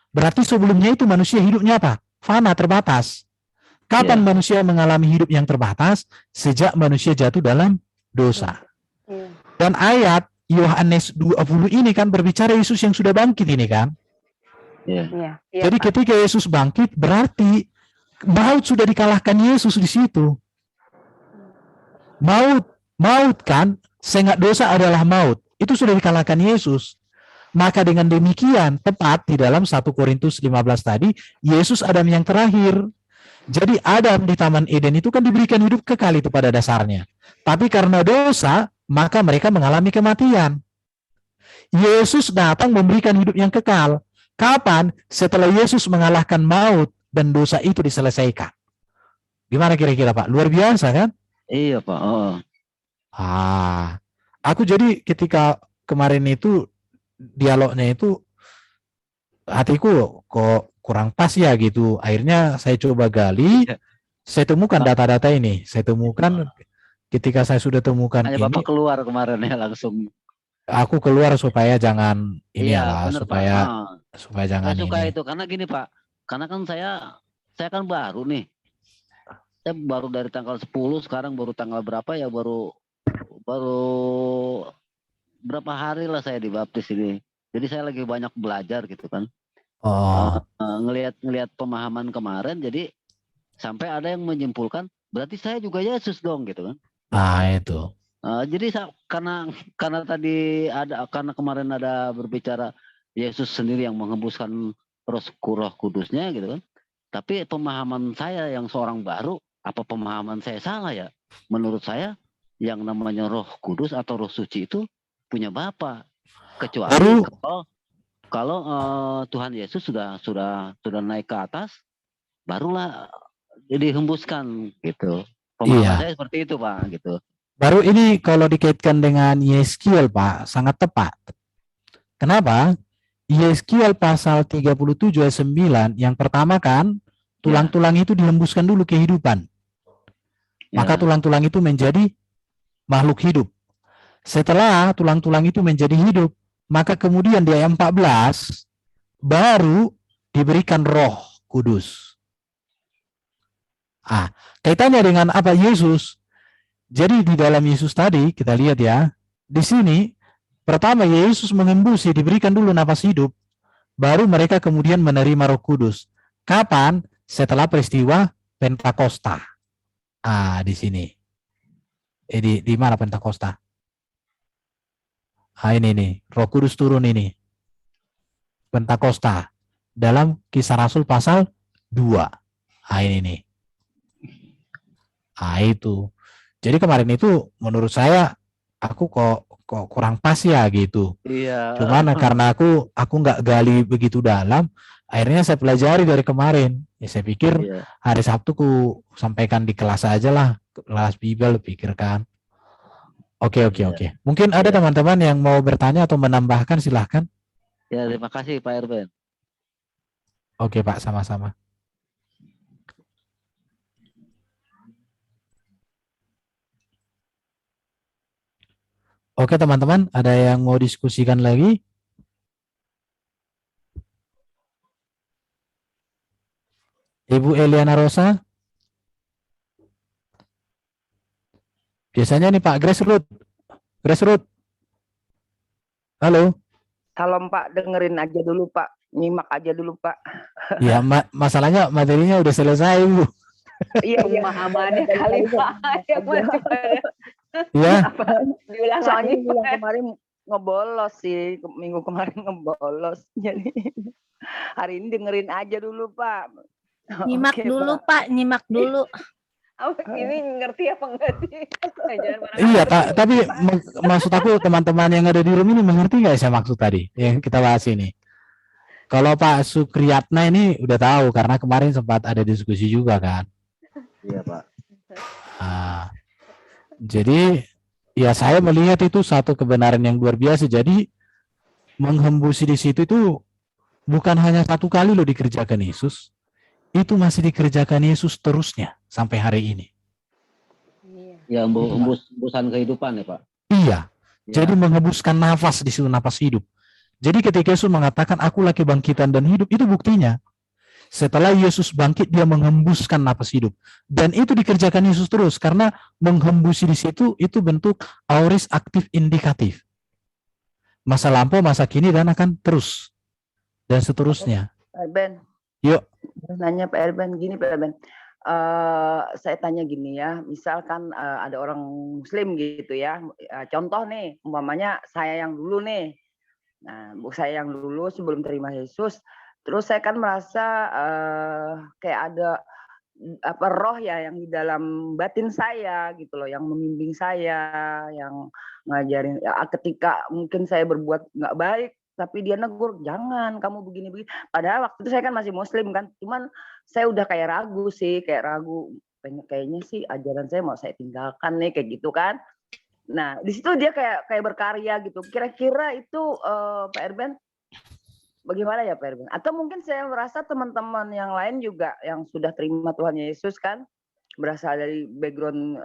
Berarti sebelumnya itu manusia hidupnya apa? Fana, terbatas. Kapan manusia mengalami hidup yang terbatas? Sejak manusia jatuh dalam dosa. Iya. Dan ayat Yohanes 20 ini kan berbicara Yesus yang sudah bangkit ini kan. Iya. Iya. Jadi Pak. ketika Yesus bangkit berarti maut sudah dikalahkan Yesus di situ. Maut kan, sengat dosa adalah maut. Itu sudah dikalahkan Yesus. Maka dengan demikian tepat di dalam 1 Korintus 15 tadi, Yesus Adam yang terakhir. Jadi Adam di Taman Eden itu kan diberikan hidup kekal itu pada dasarnya. Tapi karena dosa, maka mereka mengalami kematian. Yesus datang memberikan hidup yang kekal. Kapan? Setelah Yesus mengalahkan maut dan dosa itu diselesaikan. Gimana kira-kira Pak? Luar biasa kan? Iya, Pak. Oh. Aku jadi ketika kemarin itu dialognya itu hatiku kok kurang pas ya gitu. Akhirnya saya coba gali, saya temukan data-data ini. Saya temukan ketika saya sudah temukan Hanya ini. Bapak keluar kemarin ya langsung. Aku keluar supaya jangan ini lah, bener, supaya jangan saya suka ini. itu karena gini Pak, karena kan saya kan baru nih. Saya baru dari tanggal 10, sekarang baru tanggal berapa ya, baru berapa hari lah saya dibaptis ini. Jadi saya lagi banyak belajar gitu kan. Ngelihat pemahaman kemarin, jadi sampai ada yang menyimpulkan berarti saya juga Yesus dong gitu kan. Itu. Jadi karena tadi karena kemarin ada berbicara Yesus sendiri yang menghembuskan Roh Kudusnya gitu kan. Tapi pemahaman saya yang seorang baru, apa pemahaman saya salah ya? Menurut saya yang namanya Roh Kudus atau Roh Suci itu punya Bapa. Kecuali kalau Tuhan Yesus sudah naik ke atas, barulah dihembuskan gitu. Pemahaman saya seperti itu Pak gitu. Baru ini kalau dikaitkan dengan Yeskiel Pak, sangat tepat. Kenapa? Yeskiel pasal 37 ayat 9, yang pertama kan, tulang-tulang itu dihembuskan dulu kehidupan. Maka tulang-tulang itu menjadi makhluk hidup. Setelah tulang-tulang itu menjadi hidup, maka kemudian di ayat 14, baru diberikan Roh Kudus. Kaitannya dengan apa Yesus? Jadi di dalam Yesus tadi kita lihat ya, di sini pertama Yesus mengembusi, diberikan dulu nafas hidup, baru mereka kemudian menerima Roh Kudus. Kapan? Setelah peristiwa Pentakosta. Di sini. Di mana Pentakosta? Ini nih, Roh Kudus turun ini. Pentakosta dalam Kisah Rasul pasal 2. Ini nih. Itu. Jadi kemarin itu menurut saya aku kok kurang pas ya gitu. Iya. Cuman karena aku nggak gali begitu dalam, akhirnya saya pelajari dari kemarin. Ya saya pikir hari Sabtu ku sampaikan di kelas aja lah, kelas Bibel pikirkan. Oke. Mungkin ada teman-teman yang mau bertanya atau menambahkan, silahkan. Ya, terima kasih Pak Erben. Oke Pak, sama-sama. Oke teman-teman, ada yang mau diskusikan lagi? Ibu Eliana Rosa? Biasanya nih Pak Grassroot. Halo. Kalau Pak dengerin aja dulu Pak, nyimak aja dulu Pak. Ya masalahnya materinya udah selesai Bu. Iya, pemahamannya kali Pak. Iya. Diulang Soalnya lagi. minggu kemarin ngebolos sih, minggu kemarin ngebolos. Jadi hari ini dengerin aja dulu Pak. Nyimak Oke, dulu Pak, nyimak dulu. Ini ngerti apa enggak sih? Jangan marah. Iya, tapi maksud aku teman-teman yang ada di room ini mengerti nggak saya maksud tadi yang kita bahas ini? Kalau Pak Sukriyatna ini udah tahu karena kemarin sempat ada diskusi juga kan. Iya Pak. Nah, jadi ya saya melihat itu satu kebenaran yang luar biasa. Jadi menghembusi di situ itu bukan hanya satu kali loh dikerjakan Yesus, itu masih dikerjakan Yesus terusnya sampai hari ini. Ya hembusan kehidupan ya Pak. Iya. Ya. Jadi menghembuskan nafas di situ, nafas hidup. Jadi ketika Yesus mengatakan akulah kebangkitan dan hidup, itu buktinya. Setelah Yesus bangkit, dia menghembuskan nafas hidup. Dan itu dikerjakan Yesus terus, karena menghembusi di situ, itu bentuk aorist aktif indikatif. Masa lampau, masa kini, dan akan terus. Dan seterusnya. Pak Erben. Yuk. Nanya Pak Erben, gini Pak Erben. Saya tanya gini ya, misalkan ada orang Muslim gitu ya. Contoh nih, umpamanya saya yang dulu nih. Nah, saya yang dulu sebelum terima Yesus, terus saya kan merasa kayak ada roh ya yang di dalam batin saya gitu loh, yang membimbing saya, yang ngajarin. Ya, ketika mungkin saya berbuat nggak baik, tapi dia negur, jangan kamu begini-begini. Padahal waktu itu saya kan masih Muslim kan, cuman saya udah kayak ragu sih, kayaknya sih ajaran saya mau saya tinggalkan nih kayak gitu kan. Nah, di situ dia kayak berkarya gitu. Kira-kira itu Pak Erben bagaimana ya Pak Erben? Atau mungkin saya merasa teman-teman yang lain juga yang sudah terima Tuhan Yesus kan, berasal dari background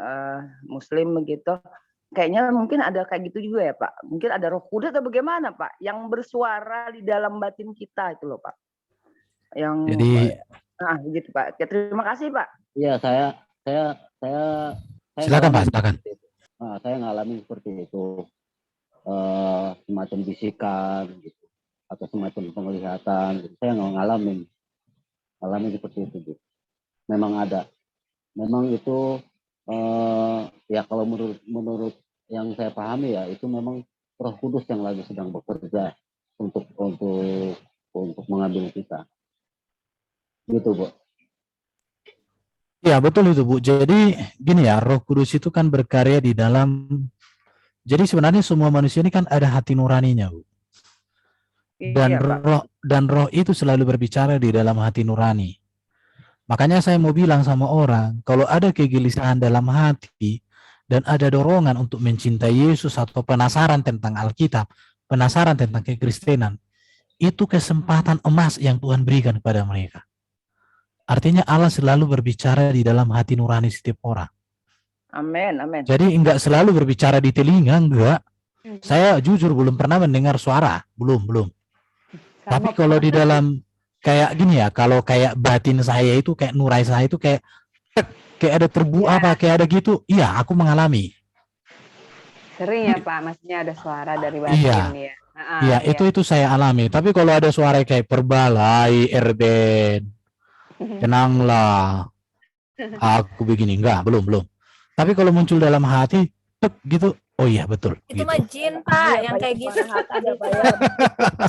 Muslim begitu. Kayaknya mungkin ada kayak gitu juga ya Pak. Mungkin ada Roh Kudus atau bagaimana Pak yang bersuara di dalam batin kita itu loh Pak. Yang gitu Pak. Oke, terima kasih Pak. Iya, saya Silakan Pak, silakan. Nah, saya ngalamin seperti itu, semacam bisikan gitu, atau semacam penglihatan gitu. Saya nggak ngalamin seperti itu gitu. Memang ada, memang itu ya kalau menurut yang saya pahami ya, itu memang Roh Kudus yang lagi sedang bekerja untuk mengambil kita gitu Bu. Ya betul itu Bu. Jadi gini ya, Roh Kudus itu kan berkarya di dalam. Jadi sebenarnya semua manusia ini kan ada hati nuraninya Bu. Dan roh itu selalu berbicara di dalam hati nurani. Makanya saya mau bilang sama orang, kalau ada kegelisahan dalam hati dan ada dorongan untuk mencintai Yesus atau penasaran tentang Alkitab, penasaran tentang kekristenan, itu kesempatan emas yang Tuhan berikan kepada mereka. Artinya Allah selalu berbicara di dalam hati nurani setiap orang. Amin, amin. Jadi enggak selalu berbicara di telinga, enggak. Saya jujur belum pernah mendengar suara, belum. Tapi kalau di dalam kayak gini ya, kalau kayak batin saya itu kayak nurai saya itu kayak ada kayak ada gitu. Iya, aku mengalami. Sering ya Pak, maksudnya ada suara dari batin ya. Iya, itu saya alami. Tapi kalau ada suara kayak perbalai, Erben, tenanglah, aku begini, enggak, belum. Tapi kalau muncul dalam hati, gitu, oh iya betul. Itu gitu. mah jin Pak, yang kayak gitu.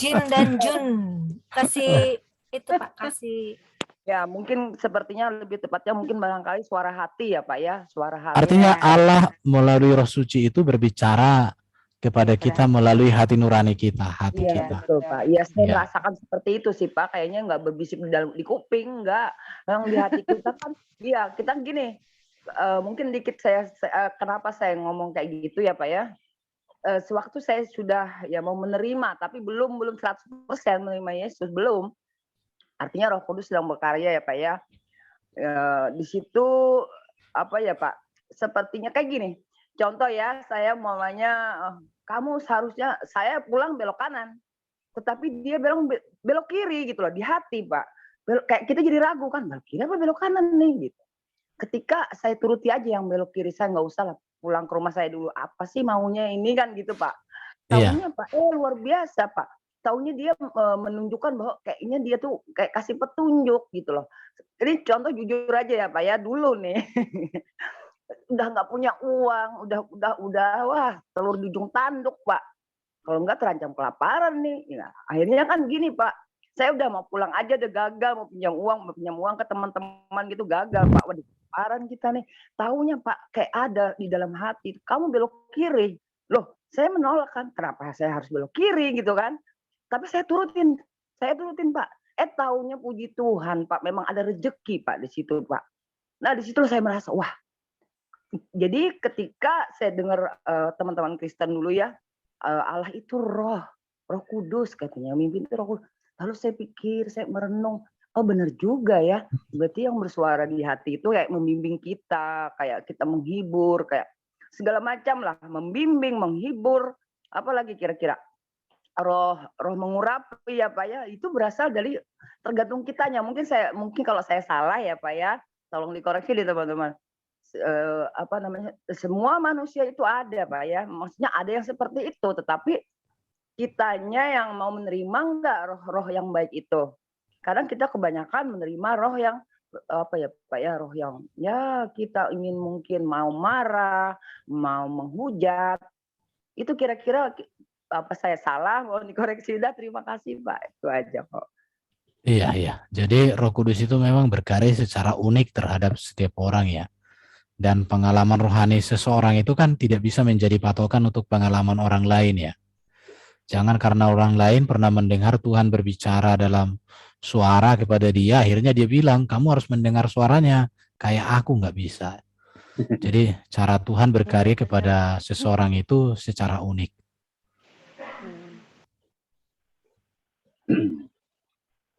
Jin dan Jun, kasih itu Pak, kasih. Ya mungkin sepertinya lebih tepatnya mungkin barangkali suara hati ya Pak ya, suara hati. Artinya Allah melalui Roh Suci itu berbicara kepada kita melalui hati nurani kita, hati kita. Betul Pak. Iya, saya merasakan seperti itu sih Pak. Kayaknya nggak berbisik di kuping, nggak. Yang di hati kita kan, iya kita gini. Mungkin dikit kenapa saya ngomong kayak gitu ya Pak ya. Sewaktu saya sudah ya mau menerima, tapi belum 100% menerima Yesus, belum. Artinya Roh Kudus sedang berkarya ya Pak ya. Di situ apa ya Pak? Sepertinya kayak gini. Contoh ya, saya umpamanya kamu seharusnya saya pulang belok kanan, tetapi dia belok kiri gitu loh di hati Pak. Kayak kita jadi ragu kan, belok kiri apa belok kanan nih gitu. Ketika saya turuti aja yang belok kiri, saya nggak usah lah pulang ke rumah saya dulu. Apa sih maunya ini kan gitu Pak. Taunya Pak, luar biasa Pak. Taunya dia menunjukkan bahwa kayaknya dia tuh kayak kasih petunjuk gitu loh. Ini contoh jujur aja ya Pak ya, dulu nih. Udah nggak punya uang, udah wah telur di ujung tanduk Pak. Kalau nggak terancam kelaparan nih. Ya, akhirnya kan gini Pak, Saya udah mau pulang aja udah gagal, mau pinjam uang ke teman-teman gitu gagal, Pak. Waduh, paran kita nih. Taunya Pak kayak ada di dalam hati, kamu belok kiri. Loh, saya menolak kan, kenapa saya harus belok kiri gitu kan? Tapi saya turutin Pak. Taunya puji Tuhan Pak, memang ada rezeki Pak di situ Pak. Nah di situ saya merasa, wah. Jadi ketika saya dengar teman-teman Kristen dulu ya, Allah itu Roh Kudus katanya, mimpin itu Roh Kudus. Lalu saya pikir, saya merenung, oh benar juga ya. Berarti yang bersuara di hati itu kayak membimbing kita, kayak kita menghibur, kayak segala macam lah, membimbing, menghibur, apalagi kira-kira roh mengurapi ya Pak ya, itu berasal dari tergantung kitanya. Mungkin kalau saya salah ya Pak ya, tolong dikoreksi deh teman-teman. Semua manusia itu ada Pak ya, maksudnya ada yang seperti itu, tetapi kitanya yang mau menerima enggak roh yang baik itu. Kadang kita kebanyakan menerima roh yang apa ya Pak ya, roh yang ya kita ingin mungkin mau marah, mau menghujat. Itu kira-kira apa saya salah, mau dikoreksi dah, terima kasih Pak. Itu aja kok. Iya. Jadi Roh Kudus itu memang berkarya secara unik terhadap setiap orang ya. Dan pengalaman rohani seseorang itu kan tidak bisa menjadi patokan untuk pengalaman orang lain ya. Jangan karena orang lain pernah mendengar Tuhan berbicara dalam suara kepada dia, akhirnya dia bilang, kamu harus mendengar suaranya, kayak aku nggak bisa. Jadi cara Tuhan berkarya kepada seseorang itu secara unik.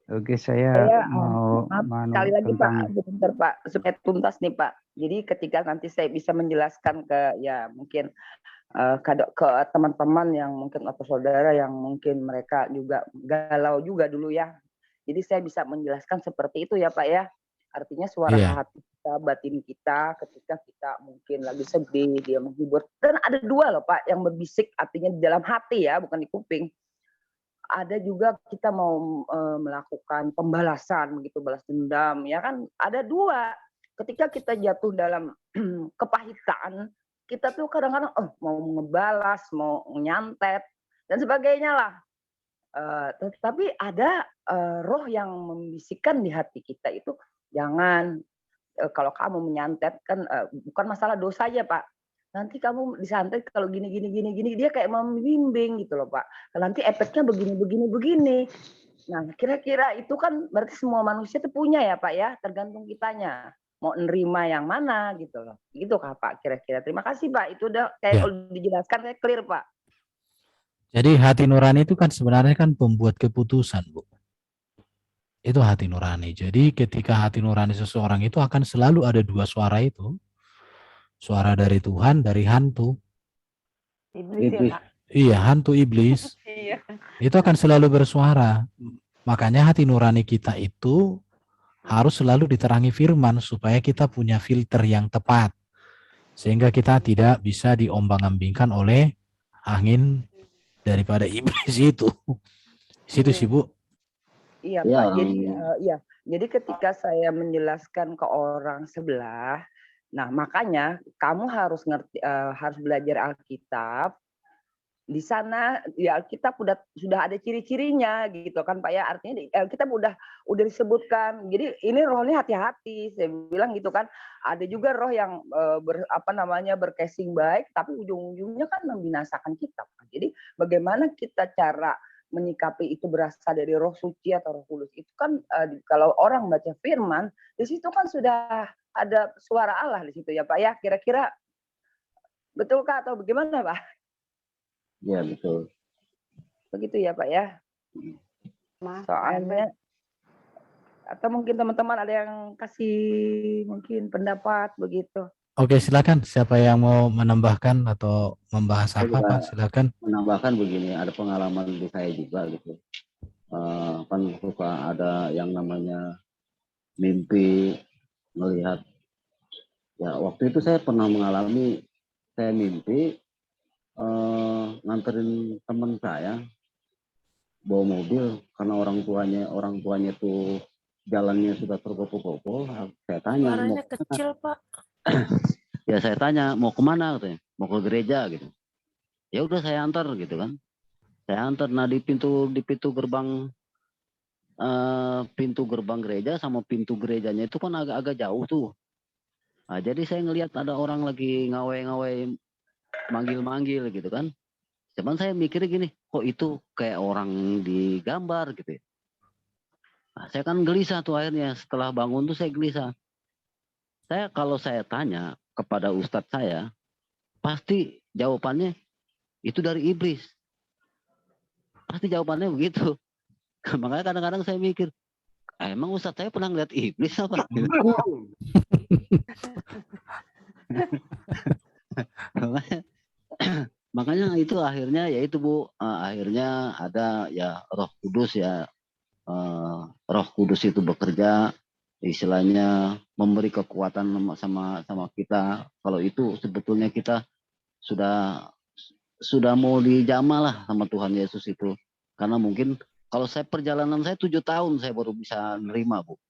Oke, saya mau sekali lagi Pak, sebentar Pak, supaya tuntas nih Pak. Jadi ketika nanti saya bisa menjelaskan ke ya mungkin ke teman-teman yang mungkin atau saudara yang mungkin mereka juga galau juga dulu ya. Jadi saya bisa menjelaskan seperti itu ya Pak ya. Artinya suara hati kita, batin kita ketika kita mungkin lagi sedih, dia menghibur. Dan ada dua loh Pak yang berbisik, artinya di dalam hati ya, bukan di kuping. Ada juga kita mau melakukan pembalasan begitu, balas dendam ya kan, ada dua. Ketika kita jatuh dalam kepahitan, kita tuh kadang-kadang mau ngebalas, mau nyantet dan sebagainya lah. Tapi ada roh yang membisikkan di hati kita itu, jangan, kalau kamu menyantet kan bukan masalah dosa aja Pak. Nanti kamu disantet kalau gini, dia kayak membimbing gitu loh Pak. Nanti efeknya begini. Nah kira-kira itu kan berarti semua manusia itu punya ya Pak ya, tergantung kitanya. Mau nerima yang mana gitu loh. Gitu kah Pak kira-kira. Terima kasih Pak, itu udah kayak dijelaskan saya clear Pak. Jadi hati nurani itu kan sebenarnya kan pembuat keputusan Bu. Itu hati nurani. Jadi ketika hati nurani seseorang itu akan selalu ada dua suara itu. Suara dari Tuhan, dari hantu. Iblis. Ya, Pak. Iya, hantu iblis. Iya. Itu akan selalu bersuara. Makanya hati nurani kita itu harus selalu diterangi firman supaya kita punya filter yang tepat. Sehingga kita tidak bisa diombang-ambingkan oleh angin daripada iblis itu. Situ sih Bu. Iya Pak, jadi ketika saya menjelaskan ke orang sebelah, nah makanya kamu harus ngerti, harus belajar Alkitab. Di sana ya Alkitab sudah ada ciri-cirinya gitu kan Pak ya, artinya di Alkitab udah disebutkan. Jadi ini rohnya hati-hati, saya bilang gitu kan. Ada juga roh yang bercasing baik, tapi ujung-ujungnya kan membinasakan kita. Jadi bagaimana kita cara menyikapi itu berasal dari Roh Suci atau Roh Kudus itu kan, kalau orang baca firman di situ kan sudah ada suara Allah di situ ya Pak ya. Kira-kira betulkah atau bagaimana Pak? Ya betul. Begitu ya Pak ya. Soalnya atau mungkin teman-teman ada yang kasih mungkin pendapat begitu. Oke, silakan. Siapa yang mau menambahkan atau membahas apa Pak? Silakan. Menambahkan begini, ada pengalaman di saya juga gitu. Kan suka ada yang namanya mimpi melihat. Ya waktu itu saya pernah mengalami, saya mimpi nganterin teman saya bawa mobil karena orang tuanya tuh jalannya sudah tergopoh-gopoh. Saya tanya, suaranya kecil Pak. Ya saya tanya mau kemana katanya, mau ke gereja gitu. Ya udah saya antar gitu kan. Saya antar, nah di pintu gerbang pintu gerbang gereja sama pintu gerejanya itu kan agak-agak jauh tuh. Nah, jadi saya ngelihat ada orang lagi ngawai-ngawai manggil-manggil gitu kan. Cuman saya mikirnya gini, kok itu kayak orang di gambar gitu ya. Nah, saya kan gelisah tuh akhirnya setelah bangun tuh saya gelisah. Kalau saya tanya kepada ustadz saya, pasti jawabannya itu dari iblis. Pasti jawabannya begitu. Makanya kadang-kadang saya mikir, emang ustadz saya pernah ngeliat iblis apa? Makanya itu akhirnya ya itu Bu, akhirnya ada ya Roh Kudus ya, Roh Kudus itu bekerja, istilahnya memberi kekuatan sama kita. Kalau itu sebetulnya kita sudah mau dijamah lah sama Tuhan Yesus itu. Karena mungkin kalau perjalanan saya 7 tahun saya baru bisa nerima Bu.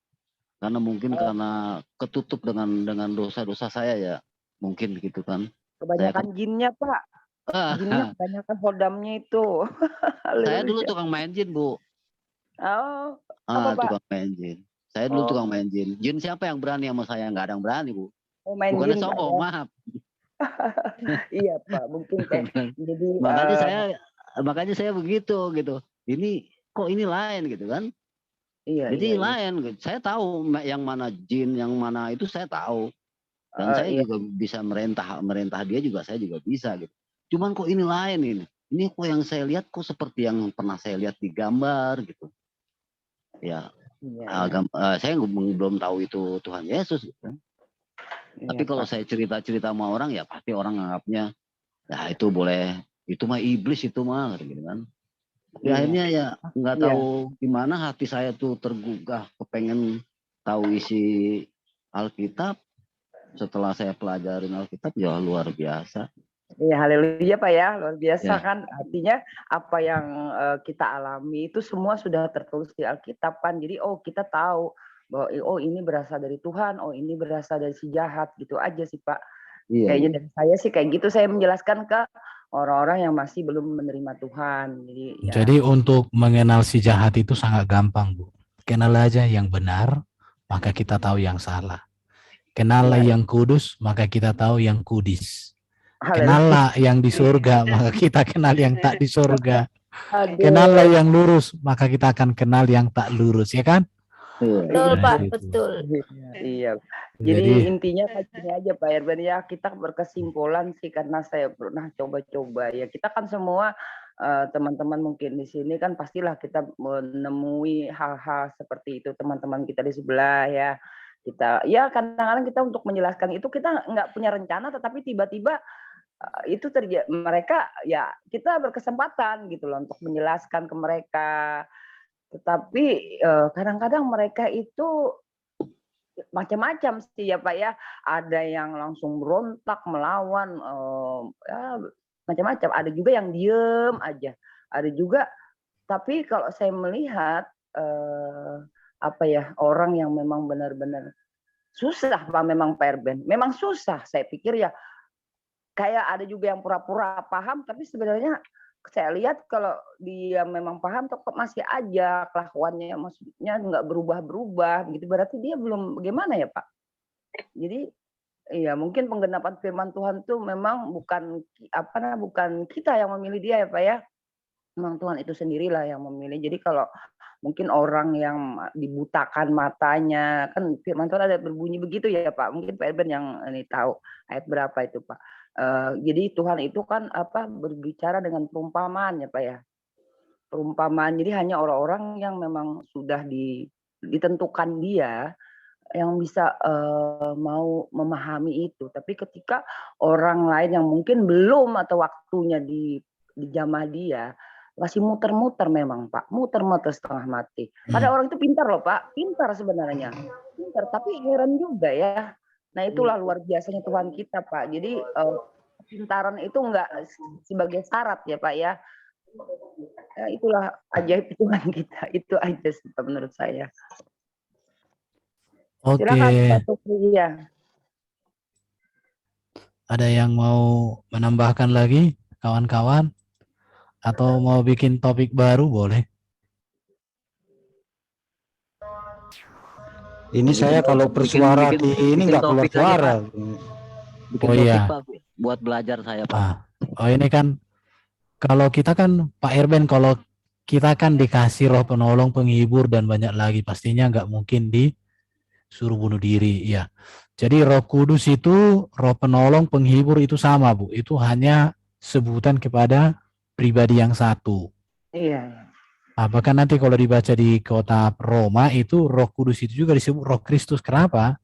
Karena mungkin karena ketutup dengan dosa-dosa saya ya, mungkin gitu kan. Kebanyakan jinnya Pak. Jinnya kebanyakan hodamnya itu. Saya dulu tukang main jin Bu. Oh, apa Pak? Tukang main jin. Saya dulu tukang main jin. Jin siapa yang berani sama saya? Nggak ada yang berani Bu. Oh, main bukannya jin, sombong, Pak, ya? maaf. Iya Pak, mungkin kayak jadi makanya saya begitu gitu. Ini kok ini lain gitu kan? Iya. Jadi iya. lain. Saya tahu yang mana jin, yang mana itu saya tahu. Dan saya iya. juga bisa merintah dia juga, saya juga bisa gitu. Cuman kok ini lain ini. Ini kok yang saya lihat kok seperti yang pernah saya lihat di gambar gitu. Ya, saya belum tahu itu Tuhan Yesus gitu. Iya, tapi kalau Pak. saya cerita-cerita sama orang ya pasti orang anggapnya ya itu boleh, itu mah iblis itu mah gitu kan. Tapi akhirnya ya nggak tahu gimana hati saya tuh tergugah kepengen tahu isi Alkitab. Setelah saya pelajarin Alkitab ya luar biasa. Iya, haleluya Pak ya, luar biasa Ya. kan. Artinya apa yang kita alami itu semua sudah tertulis di Alkitab kan. Jadi kita tahu bahwa ini berasal dari Tuhan, ini berasal dari si jahat, gitu aja sih Pak. Iya. Kayaknya dari saya sih kayak gitu, saya menjelaskan ke orang-orang yang masih belum menerima Tuhan. Jadi untuk mengenal si jahat itu sangat gampang Bu. Kenal aja yang benar, maka kita tahu yang salah. Kenallah yang kudus, maka kita tahu yang kudis. Kenallah yang di surga, maka kita kenal yang tak di surga. Kenallah yang lurus, maka kita akan kenal yang tak lurus, ya kan? Betul Pak, betul. Iya. Jadi intinya gini aja Pak Erben ya, kita berkesimpulan sih karena saya pernah coba-coba ya. Kita kan semua teman-teman mungkin di sini kan pastilah kita menemui hal-hal seperti itu, teman-teman kita di sebelah ya. Kita ya kadang-kadang kita untuk menjelaskan itu kita nggak punya rencana, tetapi tiba-tiba itu terjadi, mereka ya kita berkesempatan gitu loh untuk menjelaskan ke mereka. Tetapi kadang-kadang mereka itu macam-macam sih ya Pak ya. Ada yang langsung berontak, melawan, macam-macam. Ada juga yang diem aja. Ada juga, tapi kalau saya melihat orang yang memang benar-benar susah Pak, memang Pak Erben. Memang susah, saya pikir ya. Kayak ada juga yang pura-pura paham, tapi sebenarnya saya lihat kalau dia memang paham kok masih aja kelakuannya, maksudnya nggak berubah-berubah begitu, berarti dia belum bagaimana ya Pak. Jadi iya mungkin penggenapan firman Tuhan tuh memang bukan kita yang memilih dia ya Pak ya, memang Tuhan itu sendirilah yang memilih. Jadi kalau mungkin orang yang dibutakan matanya, kan firman Tuhan ada berbunyi begitu ya Pak, mungkin Pak Erben yang ini tahu ayat berapa itu Pak. Jadi Tuhan itu kan berbicara dengan perumpamaan ya Pak ya. Perumpamaan, jadi hanya orang-orang yang memang sudah ditentukan dia yang bisa mau memahami itu. Tapi ketika orang lain yang mungkin belum atau waktunya dijamah dia, masih muter-muter memang Pak, muter-muter setengah mati. Pada orang itu pintar loh Pak, pintar sebenarnya, pintar, tapi heran juga ya. Nah itulah luar biasanya Tuhan kita Pak. Jadi kepintaran itu enggak sebagai syarat ya Pak ya. Itulah ajaib Tuhan kita. Itu aja sih Pak menurut saya. Oke. Iya. Ada yang mau menambahkan lagi kawan-kawan? Atau mau bikin topik baru boleh? Ini saya kalau bersuara bikin ini nggak keluar topik aja, suara. Pak. Bikin Oh, topik, iya. Pak, buat belajar saya, Pak. Oh, ini kan kalau kita kan Pak Erben, kalau kita kan dikasih roh penolong, penghibur dan banyak lagi, pastinya nggak mungkin disuruh bunuh diri, ya. Jadi Roh Kudus itu roh penolong, penghibur itu sama, Bu. Itu hanya sebutan kepada pribadi yang satu. Iya. Nah, bahkan nanti kalau dibaca di kota Roma itu Roh Kudus itu juga disebut Roh Kristus. Kenapa?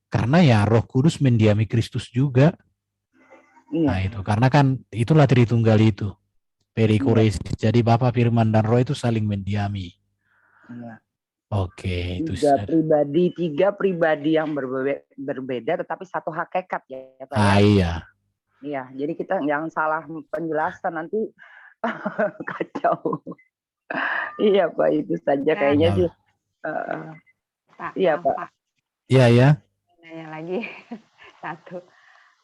Karena ya Roh Kudus mendiami Kristus juga. Nah, Iya. itu karena kan itulah Tritunggal itu. Perikoresis. Jadi Bapa, Firman dan Roh itu saling mendiami. Iya. Oke, itu Tiga pribadi yang berbeda tetapi satu hakikat ya Pak ya. iya. Iya, jadi kita jangan salah penjelasan nanti kacau. Iya Pak, itu saja kayaknya sih. Pak, Iya maaf, Pak. Iya ya. Nanya lagi satu.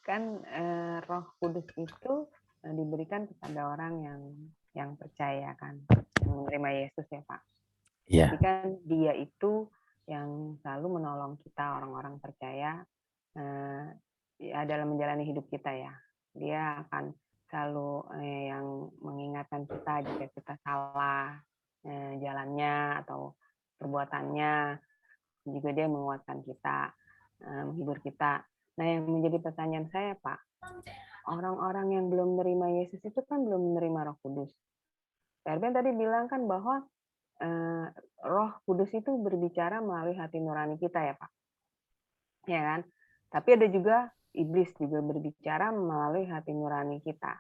Kan Roh Kudus itu diberikan kepada orang yang percaya kan, yang menerima Yesus ya Pak. Iya. Jadi kan dia itu yang selalu menolong kita orang-orang percaya dalam menjalani hidup kita ya. Dia akan selalu yang mengingatkan kita jika kita salah jalannya atau perbuatannya. Juga dia menguatkan kita, menghibur kita. Nah, yang menjadi pertanyaan saya, Pak, orang-orang yang belum menerima Yesus itu kan belum menerima Roh Kudus. Pak Erben tadi bilang kan bahwa Roh Kudus itu berbicara melalui hati nurani kita ya, Pak. Ya kan? Tapi ada juga iblis juga berbicara melalui hati nurani kita.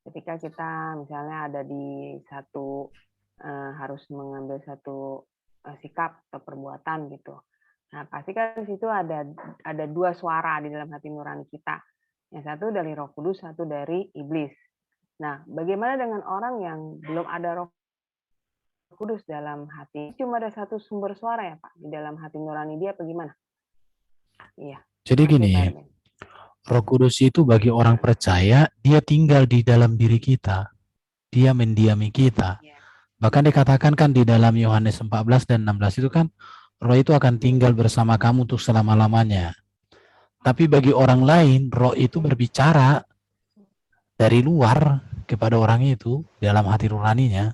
Ketika kita misalnya ada di satu harus mengambil satu sikap atau perbuatan gitu. Nah, pasti kan di situ ada dua suara di dalam hati nurani kita. Yang satu dari Roh Kudus, satu dari iblis. Nah, bagaimana dengan orang yang belum ada Roh Kudus dalam hati? Cuma ada satu sumber suara ya, Pak, di dalam hati nurani dia apa gimana? Iya. Jadi gini, Roh Kudus itu bagi orang percaya, dia tinggal di dalam diri kita. Dia mendiami kita. Bahkan dikatakan kan di dalam Yohanes 14 dan 16 itu kan, Roh itu akan tinggal bersama kamu untuk selama-lamanya. Tapi bagi orang lain, Roh itu berbicara dari luar kepada orang itu dalam hati nuraninya.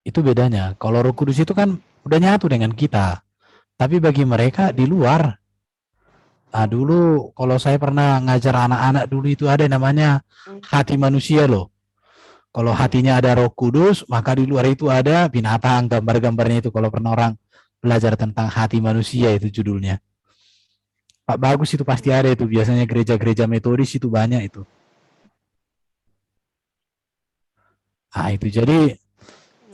Itu bedanya. Kalau Roh Kudus itu kan udah nyatu dengan kita. Tapi bagi mereka di luar. Nah, dulu kalau saya pernah ngajar anak-anak dulu itu ada namanya hati manusia loh. Kalau hatinya ada Roh Kudus, maka di luar itu ada binatang, gambar-gambarnya itu. Kalau pernah orang belajar tentang hati manusia itu judulnya. Pak bagus itu pasti ada itu. Biasanya gereja-gereja metodis itu banyak itu. Nah itu jadi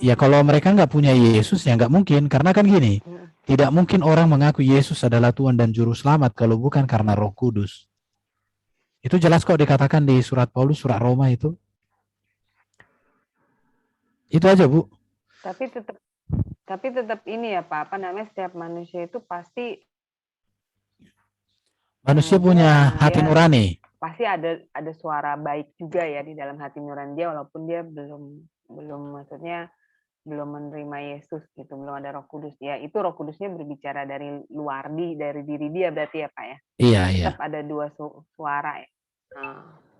ya kalau mereka nggak punya Yesus ya nggak mungkin. Karena kan gini, tidak mungkin orang mengaku Yesus adalah Tuhan dan Juru Selamat kalau bukan karena Roh Kudus. Itu jelas kok dikatakan di surat Paulus, surat Roma itu. Itu aja Bu. Tapi tetap ini ya Pak, apa namanya, setiap manusia itu pasti manusia punya hati nurani. Pasti ada suara baik juga ya di dalam hati nurani dia, walaupun dia belum maksudnya belum menerima Yesus gitu, belum ada Roh Kudus ya. Itu Roh Kudusnya berbicara dari luar dari diri dia berarti ya Pak ya. Iya. Tetap ada dua suara ya.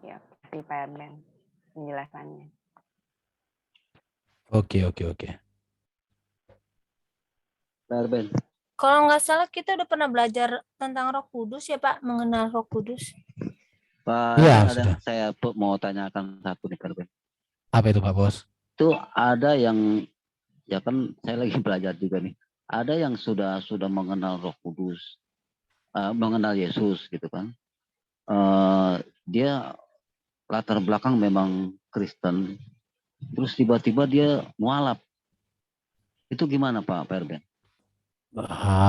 Ya, pasti Pak Erben penjelasannya. Oke. Pak Erben. Kalau nggak salah kita udah pernah belajar tentang Roh Kudus ya Pak, mengenal Roh Kudus. Pak, ya, saya mau tanyakan satu nih Pak Erben. Apa itu Pak Bos? Itu ada yang, ya kan saya lagi belajar juga nih. Ada yang sudah mengenal Roh Kudus, mengenal Yesus gitu kan. Dia latar belakang memang Kristen, terus tiba-tiba dia mualaf. Itu gimana Pak Erben?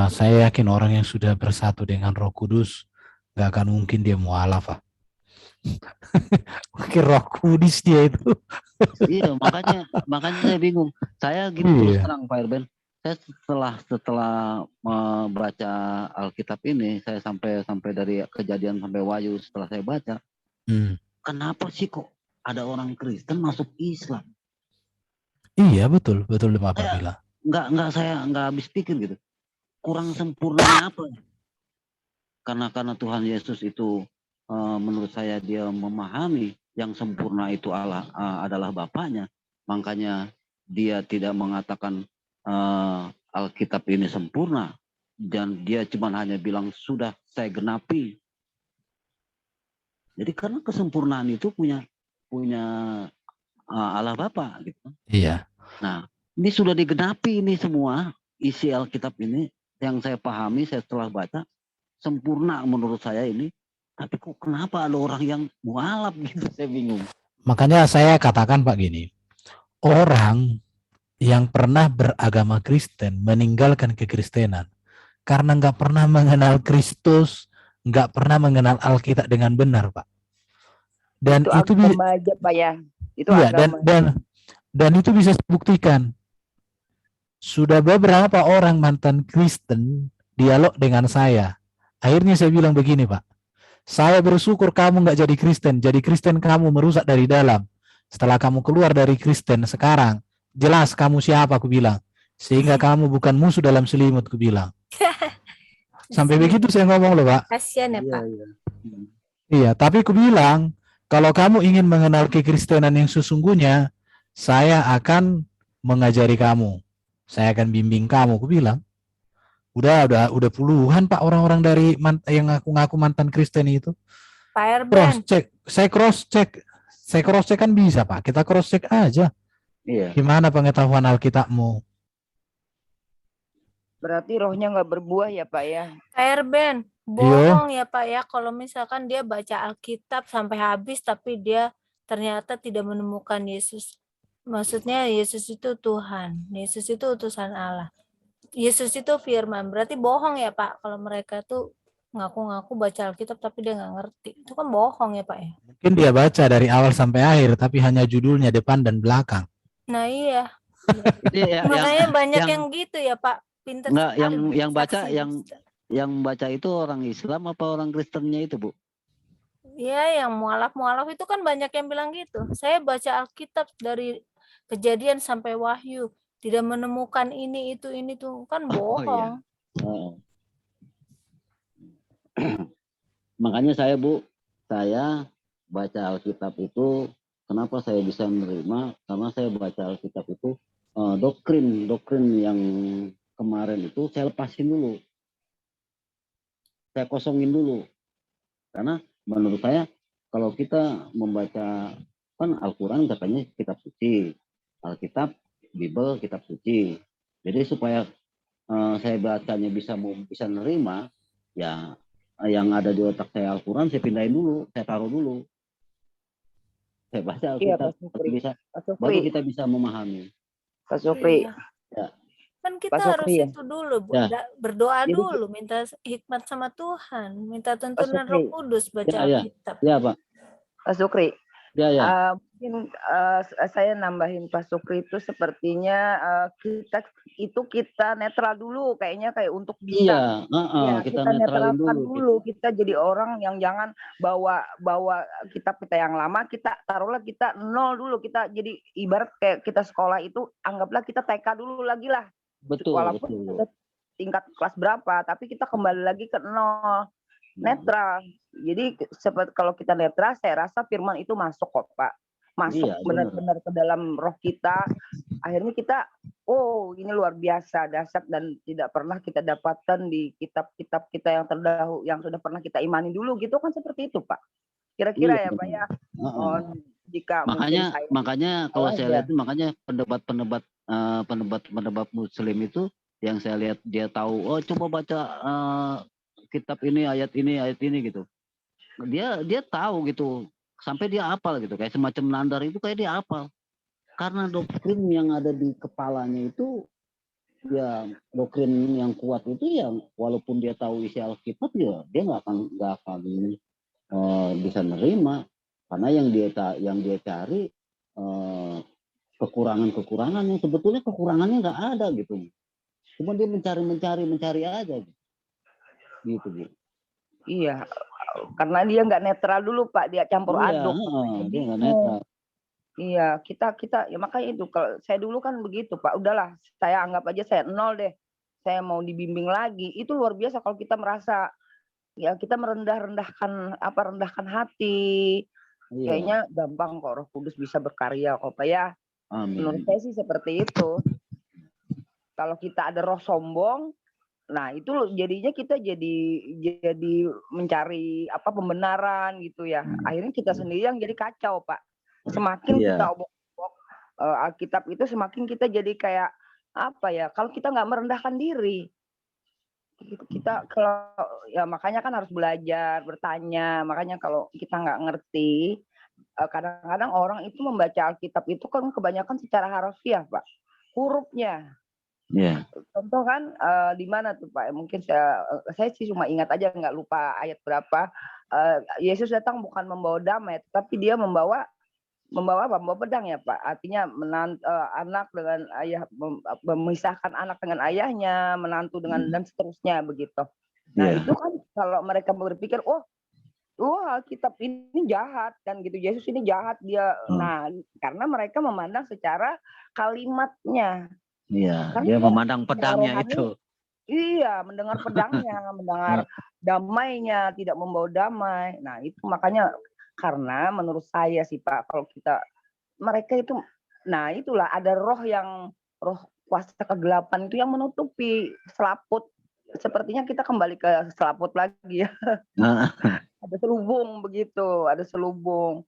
Saya yakin orang yang sudah bersatu dengan Roh Kudus gak akan mungkin dia mualaf. Mungkin Roh Kudus dia itu. Iya, makanya saya bingung. Saya gini terus terang Pak Erben. Saya setelah membaca Alkitab ini, saya sampai dari Kejadian sampai Wahyu, setelah saya baca, kenapa sih kok ada orang Kristen masuk Islam? Iya betul Bapak bilang. Saya nggak habis pikir gitu. kurang sempurnanya apa? Karena Tuhan Yesus itu menurut saya dia memahami yang sempurna itu Allah adalah Bapaknya, makanya dia tidak mengatakan Alkitab ini sempurna, dan dia cuma hanya bilang sudah saya genapi. Jadi karena kesempurnaan itu punya Allah Bapa gitu. Iya. Nah, ini sudah digenapi ini semua isi Alkitab ini yang saya pahami, saya telah baca sempurna menurut saya ini. Tapi kok kenapa ada orang yang mualaf gitu, saya bingung. Makanya saya katakan Pak gini, orang yang pernah beragama Kristen meninggalkan kekristenan karena nggak pernah mengenal Kristus, nggak pernah mengenal Alkitab dengan benar, Pak. Dan itu agama aja Pak ya. Itu iya, agama. dan itu bisa dibuktikan. Sudah beberapa orang mantan Kristen dialog dengan saya. Akhirnya saya bilang begini, Pak. Saya bersyukur kamu nggak jadi Kristen kamu merusak dari dalam. Setelah kamu keluar dari Kristen sekarang, jelas kamu siapa, aku bilang. Sehingga kamu bukan musuh dalam selimut, aku bilang. Sampai begitu saya ngomong loh, Pak. Kasian ya Pak. Iya, tapi aku bilang, kalau kamu ingin mengenal kekristenan yang sesungguhnya, saya akan mengajari kamu. Saya akan bimbing kamu, aku bilang. Udah puluhan Pak orang-orang dari yang ngaku mantan Kristen itu. Pak Cross Erben. check, saya cross check kan bisa Pak. Kita cross check aja. Iya. Gimana pengetahuan Alkitabmu? Berarti rohnya nggak berbuah ya Pak ya. Pak Erben, bohong ya Pak ya kalau misalkan dia baca Alkitab sampai habis tapi dia ternyata tidak menemukan Yesus. Maksudnya Yesus itu Tuhan, Yesus itu utusan Allah. Yesus itu firman, berarti bohong ya Pak kalau mereka tuh ngaku-ngaku baca Alkitab tapi dia nggak ngerti. Itu kan bohong ya Pak ya. Mungkin dia baca dari awal sampai akhir tapi hanya judulnya depan dan belakang. Nah iya. Iya, Makanya banyak yang gitu ya Pak. Pinter enggak, sekali. yang baca Saksi. yang baca itu orang Islam apa orang Kristennya itu, Bu? Iya, yang mualaf-mualaf itu kan banyak yang bilang gitu. Saya baca Alkitab dari Kejadian sampai Wahyu, tidak menemukan ini tuh kan bohong. Oh. Makanya saya, Bu, saya baca Alkitab itu, kenapa saya bisa menerima? Karena saya baca Alkitab itu doktrin yang kemarin itu saya lepasin dulu, saya kosongin dulu. Karena menurut saya kalau kita membaca kan Al-Quran katanya kitab suci, Alkitab, Bible, kitab suci. Jadi supaya saya bacanya bisa nerima, ya yang ada di otak saya Al-Quran saya pindahin dulu, saya taruh dulu. Saya baca Alkitab, baru kita bisa memahami. Pak Supri. Ya. Kan kita harus itu dulu, berdoa dulu, minta hikmat sama Tuhan, minta tuntunan Roh Kudus baca Alkitab. Ya, Pak. Pak Sukri. Ya. Mungkin saya nambahin Pak Sukri itu sepertinya kita netral dulu kayaknya kayak untuk bisa. Kita netralkan dulu. Kita jadi orang yang jangan bawa kitab kita yang lama, kita taruhlah kita nol dulu, kita jadi ibarat kayak kita sekolah itu anggaplah kita TK dulu lagi lah. Betul. Walaupun kita tingkat kelas berapa, tapi kita kembali lagi ke nol. Netral. Jadi seperti kalau kita netral, saya rasa firman itu masuk kok Pak, masuk benar-benar ke dalam roh kita. Akhirnya kita, ini luar biasa, dahsyat dan tidak pernah kita dapatkan di kitab-kitab kita yang terdahulu, yang sudah pernah kita imani dulu, gitu kan, seperti itu Pak. Kira-kira ya Pak ya. Jika makanya kalau saya lihat, makanya pendebat Muslim itu yang saya lihat dia tahu, coba baca kitab ini ayat ini gitu. Dia tahu gitu, sampai dia hafal gitu, kayak semacam nandar itu kayak dia hafal. Karena doktrin yang ada di kepalanya itu ya doktrin yang kuat itu ya, walaupun dia tahu isi Alkitab ya dia nggak akan bisa nerima, karena yang dia cari kekurangan yang sebetulnya kekurangannya nggak ada gitu. Cuma dia mencari aja gitu, Bu. Iya, karena dia nggak netral dulu Pak, dia campur aduk. Dia nggak netral. Iya, kita ya makanya itu, kalau saya dulu kan begitu Pak, udahlah saya anggap aja saya nol deh. saya mau dibimbing lagi, itu luar biasa kalau kita merasa ya kita rendahkan hati. Iya. Kayaknya gampang kok Roh Kudus bisa berkarya kok Pak ya. Menurut Amin. saya sih seperti itu. Kalau kita ada roh sombong, nah itu jadinya kita jadi mencari pembenaran gitu ya. Akhirnya kita sendiri yang jadi kacau Pak. Semakin Iya. kita obok-obok Alkitab itu, semakin kita jadi kayak kalau kita nggak merendahkan diri, kita kalau ya makanya kan harus belajar, bertanya. Makanya kalau kita nggak ngerti, kadang-kadang orang itu membaca Alkitab itu kan kebanyakan secara harfiah Pak, hurufnya. Iya. Contoh kan di mana tuh Pak? Mungkin saya sih cuma ingat aja, nggak lupa ayat berapa. Yesus datang bukan membawa damai, tapi dia membawa pedang ya Pak. Artinya anak dengan ayah, memisahkan anak dengan ayahnya, menantu dengan dan seterusnya begitu. Nah Iya. itu kan kalau mereka berpikir, Alkitab ini jahat kan gitu, Yesus ini jahat dia. Nah karena mereka memandang secara kalimatnya. Iya, Karena dia memandang pedangnya rohani, itu. iya, mendengar pedangnya, mendengar damainya, tidak membawa damai. Nah itu makanya, karena menurut saya sih Pak, kalau mereka itu, nah itulah ada roh kuasa kegelapan itu yang menutupi selaput. Sepertinya kita kembali ke selaput lagi ya. Ada selubung begitu, ada selubung.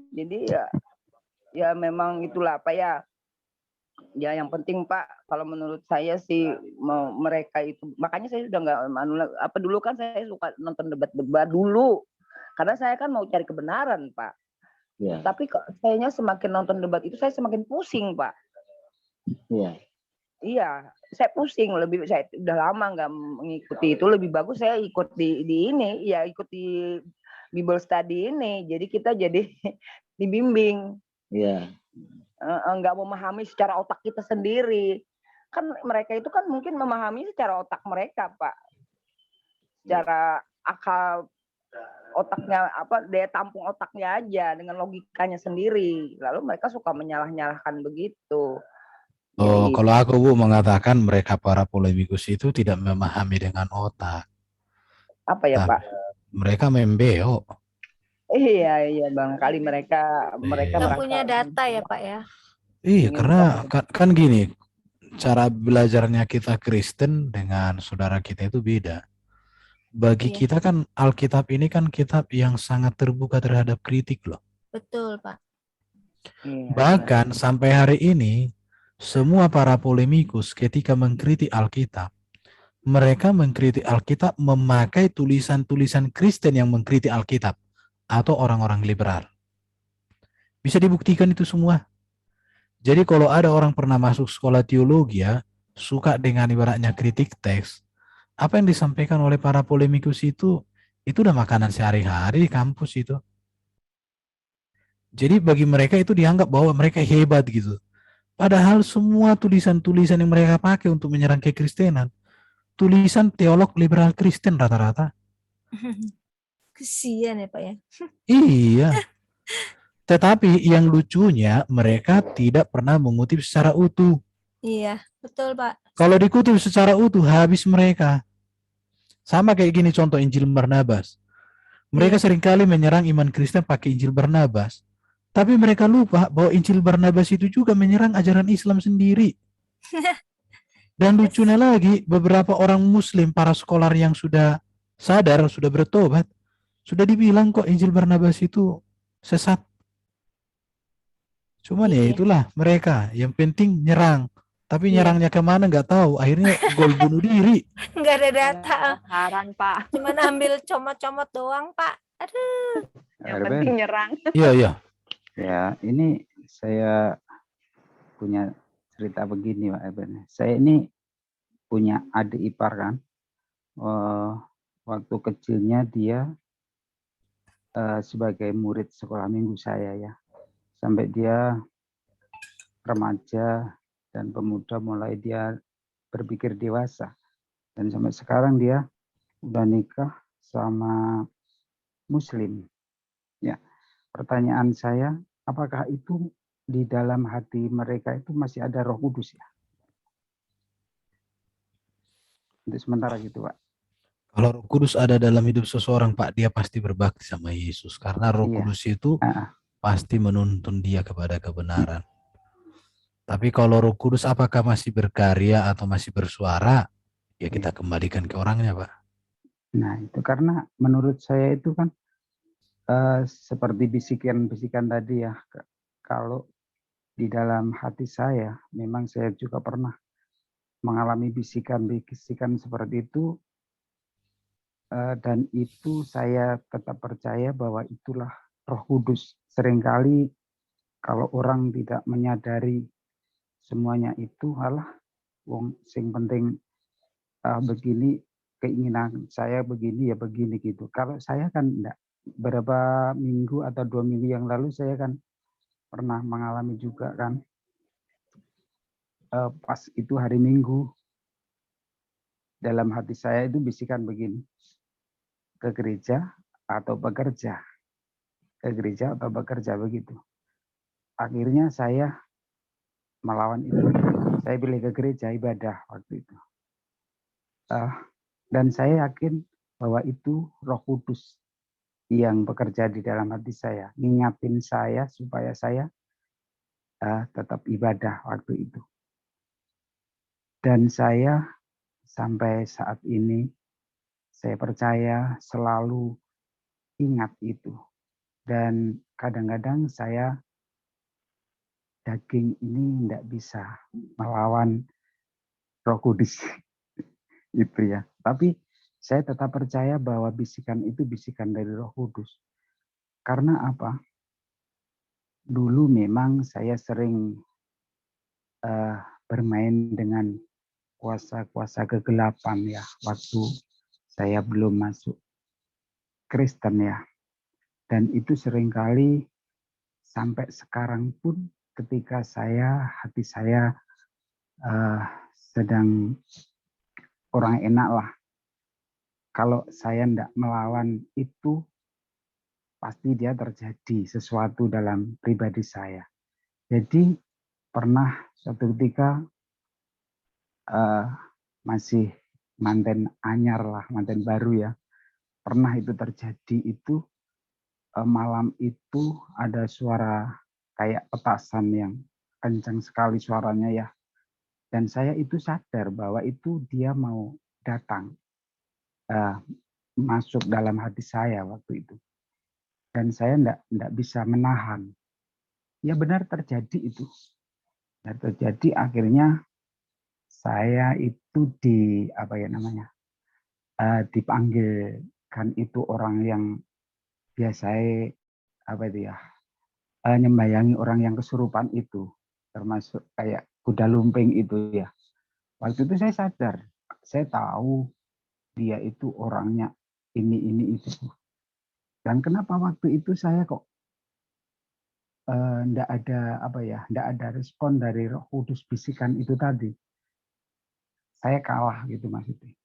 Jadi ya memang itulah Pak ya. Ya yang penting Pak, kalau menurut saya sih mereka itu, makanya saya sudah nggak dulu kan saya suka nonton debat-debat dulu, karena saya kan mau cari kebenaran Pak. Iya. Tapi kok kayaknya semakin nonton debat itu saya semakin pusing Pak. Iya. Iya, saya pusing, saya udah lama nggak mengikuti itu, lebih bagus saya ikut di ini, ya ikut di Bible study ini. Jadi kita jadi dibimbing. Iya. Nggak memahami secara otak kita sendiri. Kan mereka itu kan mungkin memahami secara otak mereka Pak. Secara akal otaknya, daya tampung otaknya aja dengan logikanya sendiri. Lalu mereka suka menyalah-nyalahkan begitu. Oh, Jadi kalau aku Bu mengatakan mereka para polemikus itu tidak memahami dengan otak. apa ya Pak? Mereka membeo. Iya Bang, kali mereka Iya. Kita merasa punya data ya Pak ya. Iya, ingin karena kan gini, cara belajarnya kita Kristen dengan saudara kita itu beda. Bagi Iya. kita kan Alkitab ini kan kitab yang sangat terbuka terhadap kritik loh. Betul Pak. Iya. Bahkan sampai hari ini, semua para polemikus ketika mengkritik Alkitab, mereka mengkritik Alkitab memakai tulisan-tulisan Kristen yang mengkritik Alkitab atau orang-orang liberal. Bisa dibuktikan itu semua. Jadi kalau ada orang pernah masuk sekolah teologi ya, suka dengan ibaratnya kritik teks, apa yang disampaikan oleh para polemikus itu udah makanan sehari-hari di kampus itu. Jadi bagi mereka itu dianggap bahwa mereka hebat gitu. Padahal semua tulisan-tulisan yang mereka pakai untuk menyerang kekristenan, tulisan teolog liberal Kristen rata-rata. Kesian ya Pak ya. Iya. Tetapi yang lucunya mereka tidak pernah mengutip secara utuh. Iya, betul Pak. Kalau dikutip secara utuh habis mereka. Sama kayak gini contoh Injil Barnabas. Mereka seringkali menyerang iman Kristen pakai Injil Barnabas. Tapi mereka lupa bahwa Injil Barnabas itu juga menyerang ajaran Islam sendiri. Dan lucunya lagi, beberapa orang Muslim, para skolar yang sudah sadar, sudah bertobat, sudah dibilang kok Injil Barnabas itu sesat. Cuman ya itulah mereka, yang penting nyerang. Tapi nyerangnya kemana nggak tahu. Akhirnya gol bunuh diri. Nggak ada data. Saran Pak. Cuman ambil comot-comot doang Pak. Aduh. Yang penting nyerang. Iya, iya. Ya, ini saya punya cerita begini Pak Eben. Saya ini punya adik ipar kan. Waktu kecilnya dia sebagai murid sekolah minggu saya ya. Sampai dia remaja dan pemuda mulai dia berpikir dewasa. Dan sampai sekarang dia udah nikah sama Muslim. Ya, pertanyaan saya, apakah itu di dalam hati mereka itu masih ada Roh Kudus ya? Untuk sementara gitu, Pak. Kalau Roh Kudus ada dalam hidup seseorang, Pak, dia pasti berbakti sama Yesus. Karena Roh Iya. Kudus itu Ah, pasti menuntun dia kepada kebenaran. Tapi kalau Roh Kudus apakah masih berkarya atau masih bersuara? Ya kita kembalikan ke orangnya, Pak. Nah, itu karena menurut saya itu kan seperti bisikan-bisikan tadi ya. Kalau di dalam hati saya, memang saya juga pernah mengalami bisikan-bisikan seperti itu, dan itu saya tetap percaya bahwa itulah Roh Kudus. Seringkali kalau orang tidak menyadari semuanya itu, alah, wong sing penting begini, keinginan saya begini ya begini gitu. Kalau saya kan enggak. Beberapa minggu atau 2 minggu yang lalu saya kan pernah mengalami juga kan, pas itu hari Minggu, dalam hati saya itu bisikan begini, ke gereja atau bekerja, ke gereja atau bekerja, begitu. Akhirnya saya melawan itu. Saya pilih ke gereja ibadah waktu itu. Dan saya yakin bahwa itu Roh Kudus yang bekerja di dalam hati saya, ngingatin saya supaya saya tetap ibadah waktu itu. Dan saya sampai saat ini, saya percaya selalu ingat itu. Dan kadang-kadang saya daging ini tidak bisa melawan Roh Kudus itu ya. Tapi saya tetap percaya bahwa bisikan itu bisikan dari Roh Kudus. Karena apa? Dulu memang saya sering bermain dengan kuasa-kuasa kegelapan ya, waktu saya belum masuk Kristen ya. Dan itu seringkali sampai sekarang pun ketika hati saya sedang kurang enak lah. Kalau saya tidak melawan itu, pasti dia terjadi sesuatu dalam pribadi saya. Jadi pernah suatu ketika masih manten anyar lah, manten baru ya. Pernah itu terjadi itu, malam itu ada suara kayak petasan yang kencang sekali suaranya ya. Dan saya itu sadar bahwa itu dia mau datang, masuk dalam hati saya waktu itu. Dan saya enggak bisa menahan. Ya benar terjadi itu. Dan terjadi akhirnya saya itu dipanggilkan itu orang yang biasa nyembayangi orang yang kesurupan itu, termasuk kayak kuda lumping itu ya. Waktu itu saya sadar, saya tahu dia itu orangnya ini itu. Dan kenapa waktu itu saya kok enggak ada respon dari Roh Kudus bisikan itu tadi. Saya kalah gitu maksudnya.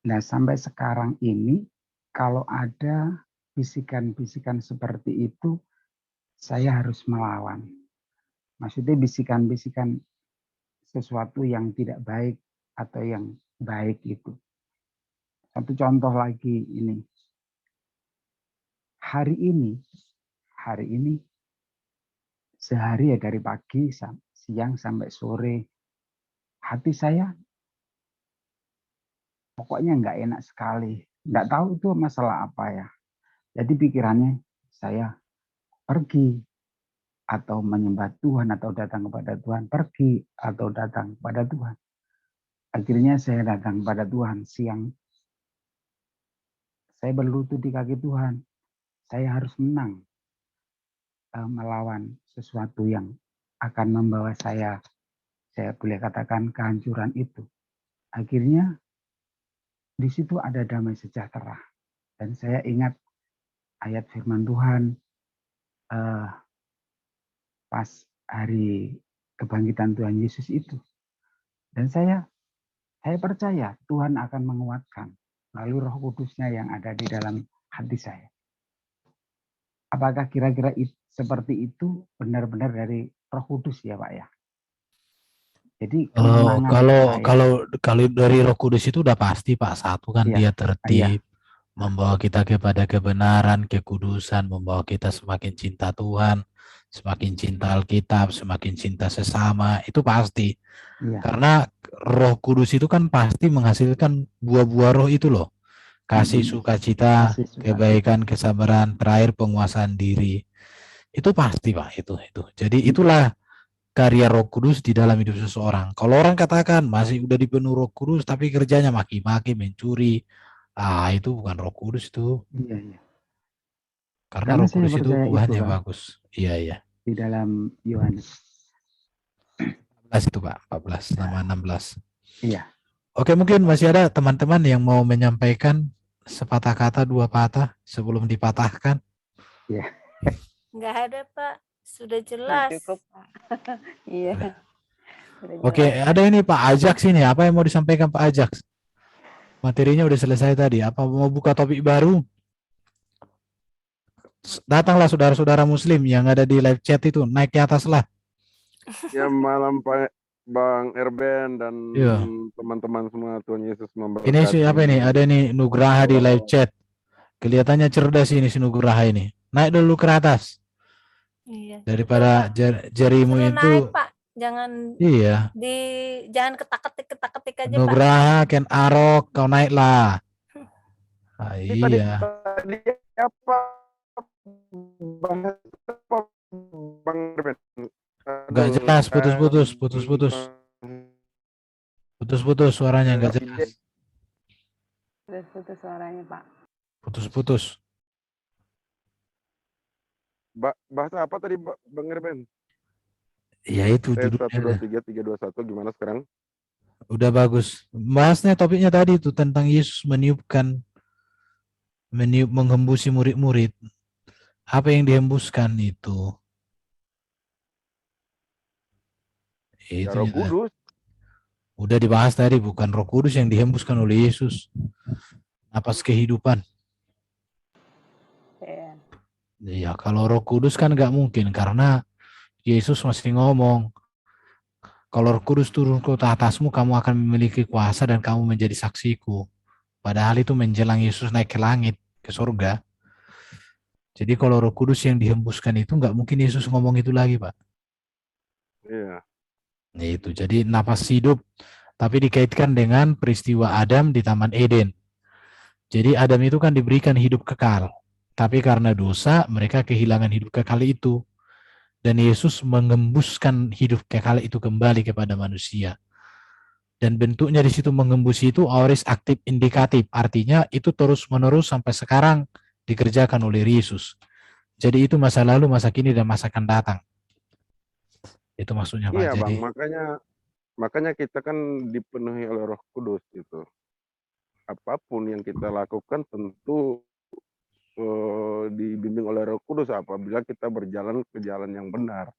Nah, sampai sekarang ini kalau ada bisikan-bisikan seperti itu, saya harus melawan. Maksudnya bisikan-bisikan sesuatu yang tidak baik atau yang baik itu. Satu contoh lagi ini. Hari ini sehari ya, dari pagi, siang sampai sore, hati saya pokoknya nggak enak sekali. Nggak tahu itu masalah apa ya. Jadi pikirannya saya pergi atau menyembah Tuhan atau datang kepada Tuhan, pergi atau datang kepada Tuhan. Akhirnya saya datang kepada Tuhan siang. Saya berlutut di kaki Tuhan. Saya harus menang melawan sesuatu yang akan membawa saya boleh katakan kehancuran itu. Akhirnya di situ ada damai sejahtera. Dan saya ingat ayat firman Tuhan pas hari kebangkitan Tuhan Yesus itu. Dan saya percaya Tuhan akan menguatkan lalu Roh Kudusnya yang ada di dalam hati saya. Apakah kira-kira seperti itu benar-benar dari Roh Kudus ya Pak ya? Jadi Kalau kemenangan kalau saya, kalau kalau dari Roh Kudus itu udah pasti Pak, satu kan Iya, dia iya. tertib, membawa kita kepada kebenaran, kekudusan, membawa kita semakin cinta Tuhan, semakin cinta Alkitab, semakin cinta sesama, itu pasti. Iya, Karena Roh Kudus itu kan pasti menghasilkan buah-buah roh itu loh. Kasih, sukacita, kasih sukacita. kebaikan, kesabaran, terakhir penguasaan diri. Itu pasti Pak, itu. Jadi itulah karya Roh Kudus di dalam hidup seseorang. Kalau orang katakan masih udah dipenuhi Roh Kudus tapi kerjanya maki-maki, mencuri, itu bukan Roh Kudus itu. Iya, iya. Karena Karena Roh saya Kudus itu percaya itu, buahnya Pak, bagus. Iya. di dalam Yohanes. 14 itu Pak, 14 sama 16. Iya. Oke, mungkin masih ada teman-teman yang mau menyampaikan sepatah kata, dua patah sebelum dipatahkan. Nggak ada, Pak. Sudah jelas. Cukup, Pak. Iya. Sudah Oke, jelas. ada ini Pak Ajak sini. Apa yang mau disampaikan Pak Ajak? Materinya udah selesai tadi. Apa mau buka topik baru? Datanglah saudara-saudara Muslim yang ada di live chat itu, naik ke atas lah. Ya malam Pak Bang Erben dan Iya. teman-teman semua, Tuhan Yesus memberkati. Ini sih apa ini? Ada nih Nugraha di live chat. Kelihatannya cerdas ini si Nugraha ini. Naik dulu ke atas. Iya. Daripada jarimu Suruh itu. naik, Pak. Jangan Iya. jangan ketak-ketik aja, Pak. Nugraha, Ken Arok, kau naiklah. Ini tadi Iya. apa Bang Erben? Enggak jelas, putus-putus. Putus-putus suaranya enggak jelas. Putus suaranya, Pak. Putus-putus. Bahasa apa tadi Bang Erben? Ya itu Tes 1, judulnya. 2, 3, 3, 2, 1 gimana sekarang? Udah bagus. Bahasnya topiknya tadi itu tentang Yesus menghembusi murid-murid. Apa yang dihembuskan itu? Ya Itu Roh Kudus. udah dibahas tadi, bukan Roh Kudus yang dihembuskan oleh Yesus. Napas kehidupan. Iya. Ya kalau Roh Kudus kan nggak mungkin karena Yesus masih ngomong, kalau Roh Kudus turun ke atasmu, kamu akan memiliki kuasa dan kamu menjadi saksiku. Padahal itu menjelang Yesus naik ke langit, ke surga. Jadi kalau Roh Kudus yang dihembuskan itu nggak mungkin Yesus ngomong itu lagi, Pak. Iya. Itu jadi napas hidup, tapi dikaitkan dengan peristiwa Adam di Taman Eden. Jadi Adam itu kan diberikan hidup kekal, tapi karena dosa mereka kehilangan hidup kekal itu. Dan Yesus mengembuskan hidup kekal itu kembali kepada manusia. Dan bentuknya di situ mengembus itu aorist aktif indikatif, artinya itu terus-menerus sampai sekarang dikerjakan oleh Yesus. Jadi itu masa lalu, masa kini, dan masa akan datang. Itu maksudnya Pak. Iya Jadi, Bang, makanya kita kan dipenuhi oleh Roh Kudus gitu. Apapun yang kita lakukan tentu dibimbing oleh Roh Kudus apabila kita berjalan ke jalan yang benar.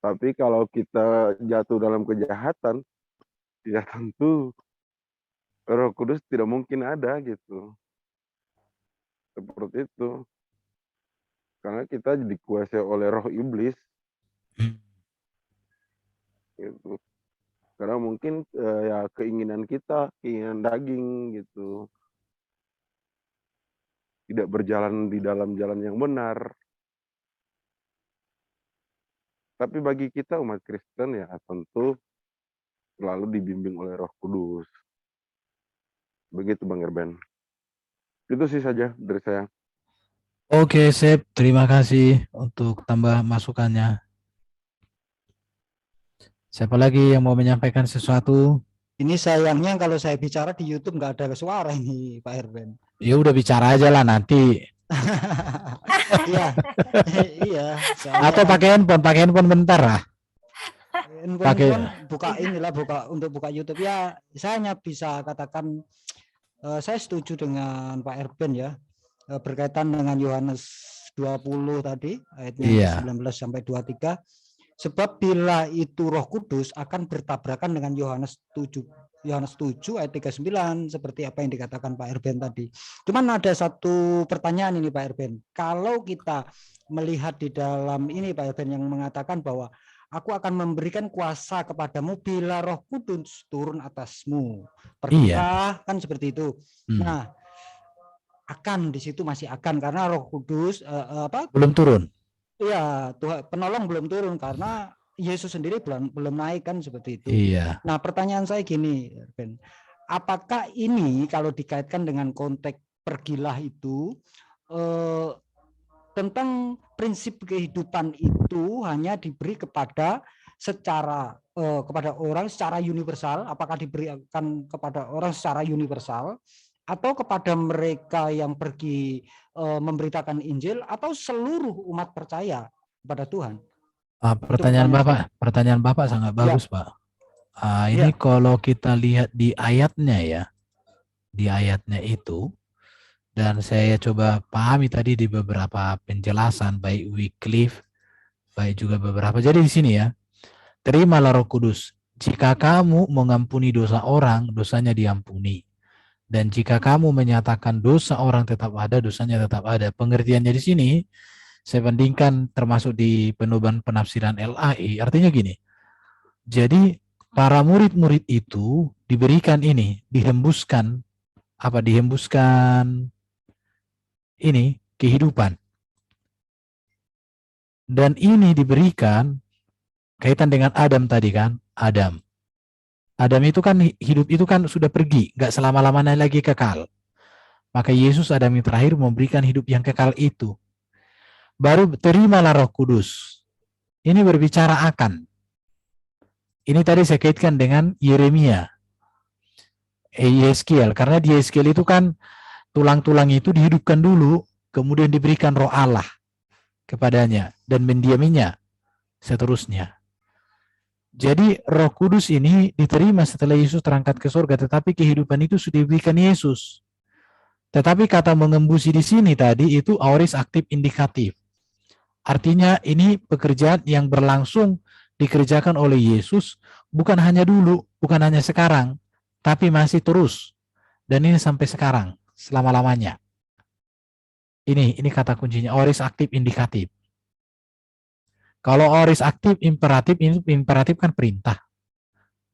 Tapi kalau kita jatuh dalam kejahatan, ya tentu Roh Kudus tidak mungkin ada gitu. Seperti itu. Karena kita dikuasai oleh roh iblis. Gitu. Karena mungkin ya keinginan kita, keinginan daging gitu. Tidak berjalan di dalam jalan yang benar. Tapi bagi kita umat Kristen ya tentu selalu dibimbing oleh Roh Kudus. Begitu Bang Erben. Itu sih saja dari saya. oke, Sep. Terima kasih untuk tambah masukannya. Siapa lagi yang mau menyampaikan sesuatu? Ini sayangnya kalau saya bicara di YouTube nggak ada suara ini, Pak Herben. Ya udah bicara aja lah nanti. Iya, iya. Atau pakai handphone bentar lah. Handphone buka inilah untuk buka YouTube ya. Saya hanya bisa katakan saya setuju dengan Pak Erben ya berkaitan dengan Yohanes 20 tadi ayatnya 19 sampai 23. Sebab bila itu Roh Kudus akan bertabrakan dengan Yohanes 7 ayat 39 seperti apa yang dikatakan Pak Erben tadi. Cuman ada satu pertanyaan ini Pak Erben. Kalau kita melihat di dalam ini Pak Erben yang mengatakan bahwa aku akan memberikan kuasa kepadamu bila Roh Kudus turun atasmu. Iya. Pergilah, kan seperti itu. Hmm. Nah, akan di situ masih akan karena Roh Kudus Belum turun. Iya, Tuhan penolong belum turun karena Yesus sendiri belum naik, kan seperti itu. Iya. Nah, pertanyaan saya gini, Ben. Apakah ini kalau dikaitkan dengan konteks pergilah itu tentang prinsip kehidupan itu hanya diberi kepada kepada orang secara universal, apakah diberikan kepada orang secara universal atau kepada mereka yang pergi memberitakan Injil atau seluruh umat percaya kepada Tuhan? Pertanyaan Bapak sangat bagus, Pak. Ini kalau kita lihat di ayatnya ya, di ayatnya itu, dan saya coba pahami tadi di beberapa penjelasan, baik Wycliffe, baik juga beberapa. Jadi di sini ya, terimalah Roh Kudus. Jika kamu mengampuni dosa orang, dosanya diampuni. Dan jika kamu menyatakan dosa orang tetap ada, dosanya tetap ada. Pengertiannya di sini, saya bandingkan termasuk di penuban penafsiran LAI, artinya gini. Jadi para murid-murid itu diberikan ini, dihembuskan ini kehidupan. Dan ini diberikan kaitan dengan Adam tadi kan, Adam itu kan hidup itu kan sudah pergi, nggak selama-lamanya lagi kekal. Maka Yesus Adam yang terakhir memberikan hidup yang kekal itu. Baru terimalah Roh Kudus. Ini berbicara akan. Ini tadi saya kaitkan dengan Yeremia, Yeskiel, karena di Yeskiel itu kan tulang-tulang itu dihidupkan dulu, kemudian diberikan Roh Allah kepadanya dan mendiaminya seterusnya. Jadi Roh Kudus ini diterima setelah Yesus terangkat ke surga, tetapi kehidupan itu sudah diberikan Yesus. Tetapi kata mengembusi di sini tadi itu aorist aktif indikatif. Artinya ini pekerjaan yang berlangsung dikerjakan oleh Yesus bukan hanya dulu, bukan hanya sekarang, tapi masih terus. Dan ini sampai sekarang, selama-lamanya. Ini kata kuncinya, aorist aktif indikatif. Kalau aorist aktif imperatif, ini imperatif kan perintah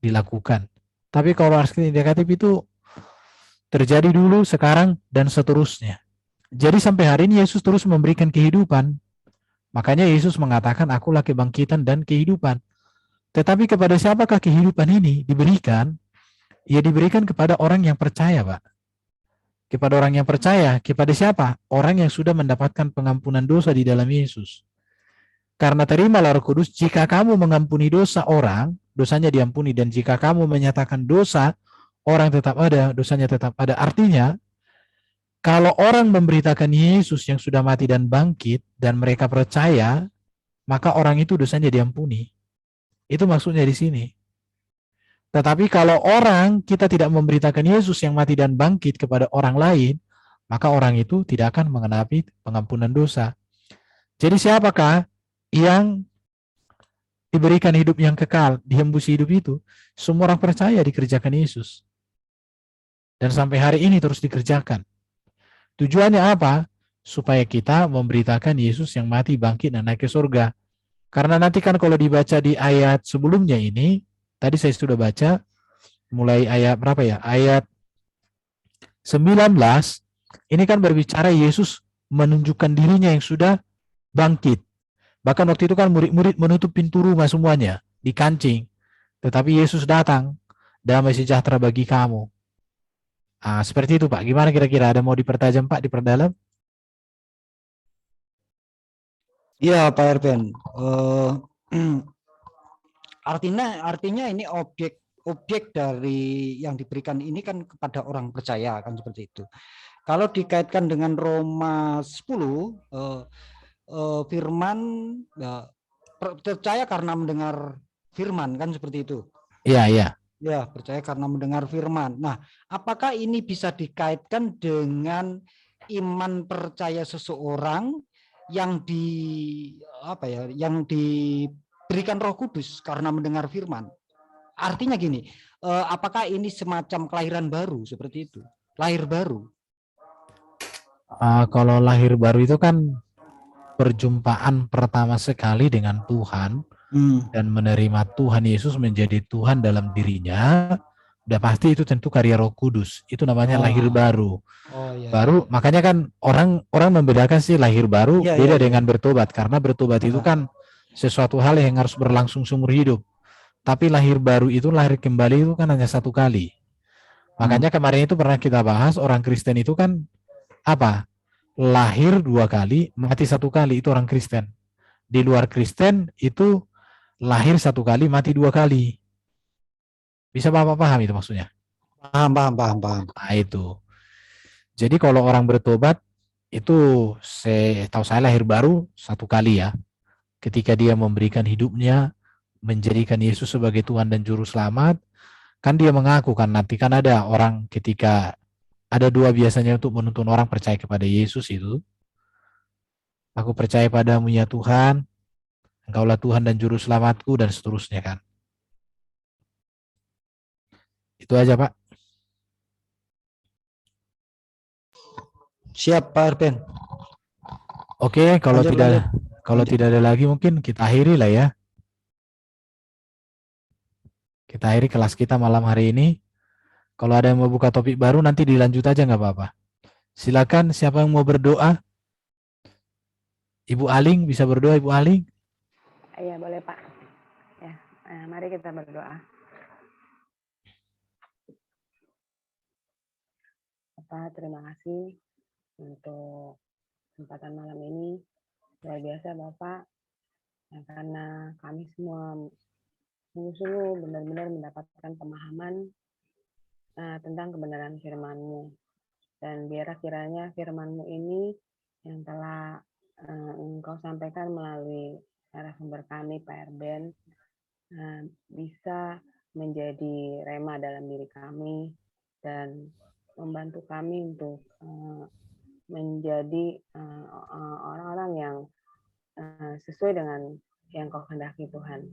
dilakukan. Tapi kalau aorist indikatif itu terjadi dulu, sekarang, dan seterusnya. Jadi sampai hari ini Yesus terus memberikan kehidupan. Makanya Yesus mengatakan, akulah kebangkitan dan kehidupan. Tetapi kepada siapakah kehidupan ini diberikan? Ya diberikan kepada orang yang percaya, Pak. Kepada orang yang percaya, kepada siapa? Orang yang sudah mendapatkan pengampunan dosa di dalam Yesus. Karena terimalah Roh Kudus, jika kamu mengampuni dosa orang, dosanya diampuni. Dan jika kamu menyatakan dosa, orang tetap ada, dosanya tetap ada. Artinya, kalau orang memberitakan Yesus yang sudah mati dan bangkit, dan mereka percaya, maka orang itu dosanya diampuni. Itu maksudnya di sini. Tetapi kalau kita tidak memberitakan Yesus yang mati dan bangkit kepada orang lain, maka orang itu tidak akan mengenapi pengampunan dosa. Jadi siapakah yang diberikan hidup yang kekal, dihembusi hidup itu? Semua orang percaya dikerjakan Yesus. Dan sampai hari ini terus dikerjakan. Tujuannya apa? Supaya kita memberitakan Yesus yang mati, bangkit, dan naik ke surga. Karena nanti kan kalau dibaca di ayat sebelumnya ini, tadi saya sudah baca, mulai ayat berapa ya? Ayat 19, ini kan berbicara Yesus menunjukkan dirinya yang sudah bangkit. Bahkan waktu itu kan murid-murid menutup pintu rumah semuanya, dikancing. Tetapi Yesus datang, damai sejahtera bagi kamu. Seperti itu Pak, gimana kira-kira? Ada mau dipertajam Pak, diperdalam? Iya Pak Erben. Artinya ini objek dari yang diberikan ini kan kepada orang percaya, kan seperti itu. Kalau dikaitkan dengan Roma 10, firman percaya karena mendengar firman, kan seperti itu. Iya. Ya, percaya karena mendengar firman. Nah, apakah ini bisa dikaitkan dengan iman percaya seseorang yang diberikan Roh Kudus karena mendengar firman? Artinya gini, apakah ini semacam kelahiran baru seperti itu? Lahir baru. Kalau lahir baru itu kan perjumpaan pertama sekali dengan Tuhan dan menerima Tuhan Yesus menjadi Tuhan dalam dirinya, udah pasti itu tentu karya Roh Kudus. Itu namanya lahir baru. Oh iya. Baru makanya kan orang membedakan sih lahir baru Iya, beda iya, dengan bertobat, karena bertobat itu kan sesuatu hal yang harus berlangsung seumur hidup. Tapi lahir baru itu, lahir kembali itu kan hanya satu kali. Makanya kemarin itu pernah kita bahas, orang Kristen itu kan apa? Lahir 2 kali, mati 1 kali, itu orang Kristen. Di luar Kristen itu lahir 1 kali, mati 2 kali. Bisa Bapak paham itu maksudnya? Paham. Nah, itu. Jadi kalau orang bertobat itu tahu saya lahir baru 1 kali ya. Ketika dia memberikan hidupnya, menjadikan Yesus sebagai Tuhan dan Juru Selamat, kan dia mengaku kan, nanti kan ada orang ketika ada 2 biasanya untuk menuntun orang percaya kepada Yesus itu. Aku percaya padamu ya Tuhan, Engkaulah Tuhan dan Juru Selamatku, dan seterusnya kan. Itu aja Pak. Siap Pak Arben. Oke, kalau Lanjut. tidak ada lagi mungkin kita akhiri lah ya. Kita akhiri kelas kita malam hari ini. Kalau ada yang mau buka topik baru nanti dilanjut aja nggak apa-apa. Silakan, siapa yang mau berdoa? Ibu Aling bisa berdoa, Ibu Aling? Iya, boleh Pak. Ya, mari kita berdoa. Bapak, terima kasih untuk kesempatan malam ini. Luar biasa Bapak, ya, karena kami semua sungguh-sungguh benar-benar mendapatkan pemahaman tentang kebenaran firman-Mu. Dan biar kiranya firman-Mu ini yang telah Engkau sampaikan melalui narasumber kami, Pak Arben, bisa menjadi rema dalam diri kami dan membantu kami untuk menjadi orang-orang yang sesuai dengan yang Kau kehendaki Tuhan.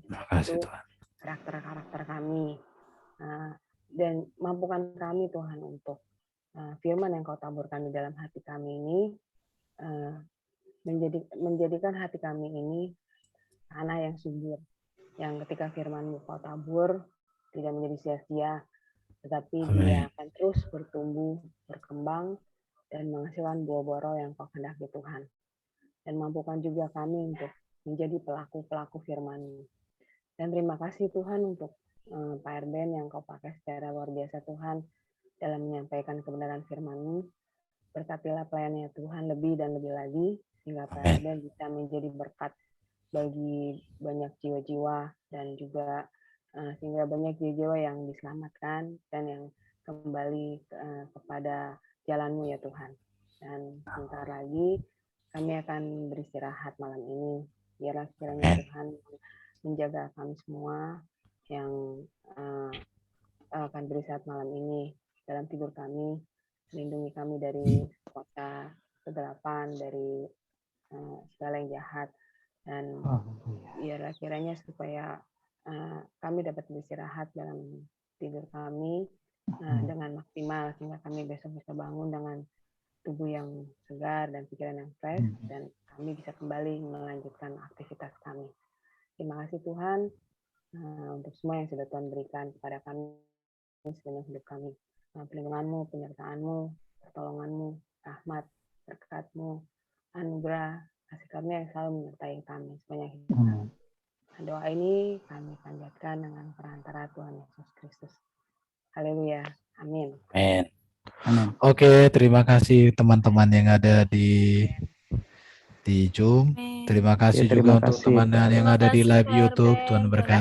Terima kasih Tuhan. Karakter-karakter kami dan mampukan kami Tuhan untuk firman yang Kau taburkan di dalam hati kami ini menjadikan hati kami ini tanah yang subur, yang ketika firman-Mu Kau tabur tidak menjadi sia-sia, tetapi dia akan terus bertumbuh, berkembang, dan menghasilkan buah-buah roh yang Kau kehendaki Tuhan. Dan mampukan juga kami untuk menjadi pelaku-pelaku firman-Mu. Dan terima kasih Tuhan untuk Pak Arben yang Kau pakai secara luar biasa Tuhan dalam menyampaikan kebenaran firman-Mu. Berkatilah pelayannya Tuhan lebih dan lebih lagi, sehingga Pak Arben bisa menjadi berkat bagi banyak jiwa-jiwa, dan juga sehingga banyak jiwa-jiwa yang diselamatkan dan yang kembali kepada jalan-Mu ya Tuhan. Dan sebentar lagi kami akan beristirahat malam ini. Biarlah kiranya Tuhan menjaga kami semua yang akan beristirahat malam ini dalam tidur kami, melindungi kami dari kuasa kegelapan, dari segala yang jahat, dan biarlah kiranya supaya kami dapat beristirahat dalam tidur kami dengan maksimal, sehingga kami besok bisa bangun dengan tubuh yang segar dan pikiran yang fresh, dan kami bisa kembali melanjutkan aktivitas kami. Terima kasih Tuhan untuk semua yang sudah Tuhan berikan kepada kami sepanjang hidup kami. Perlindungan-Mu, penyertaan-Mu, pertolongan-Mu, rahmat, berkat-Mu, anugerah, kasih karunia yang selalu menyertai kami sepanjang hidup kami. Doa ini kami panjatkan dengan perantara Tuhan Yesus Kristus. Haleluya. Amin. Amin. Oke, terima kasih teman-teman yang ada di Zoom. Terima kasih juga untuk teman-teman yang ada di live YouTube. Tuhan berkati.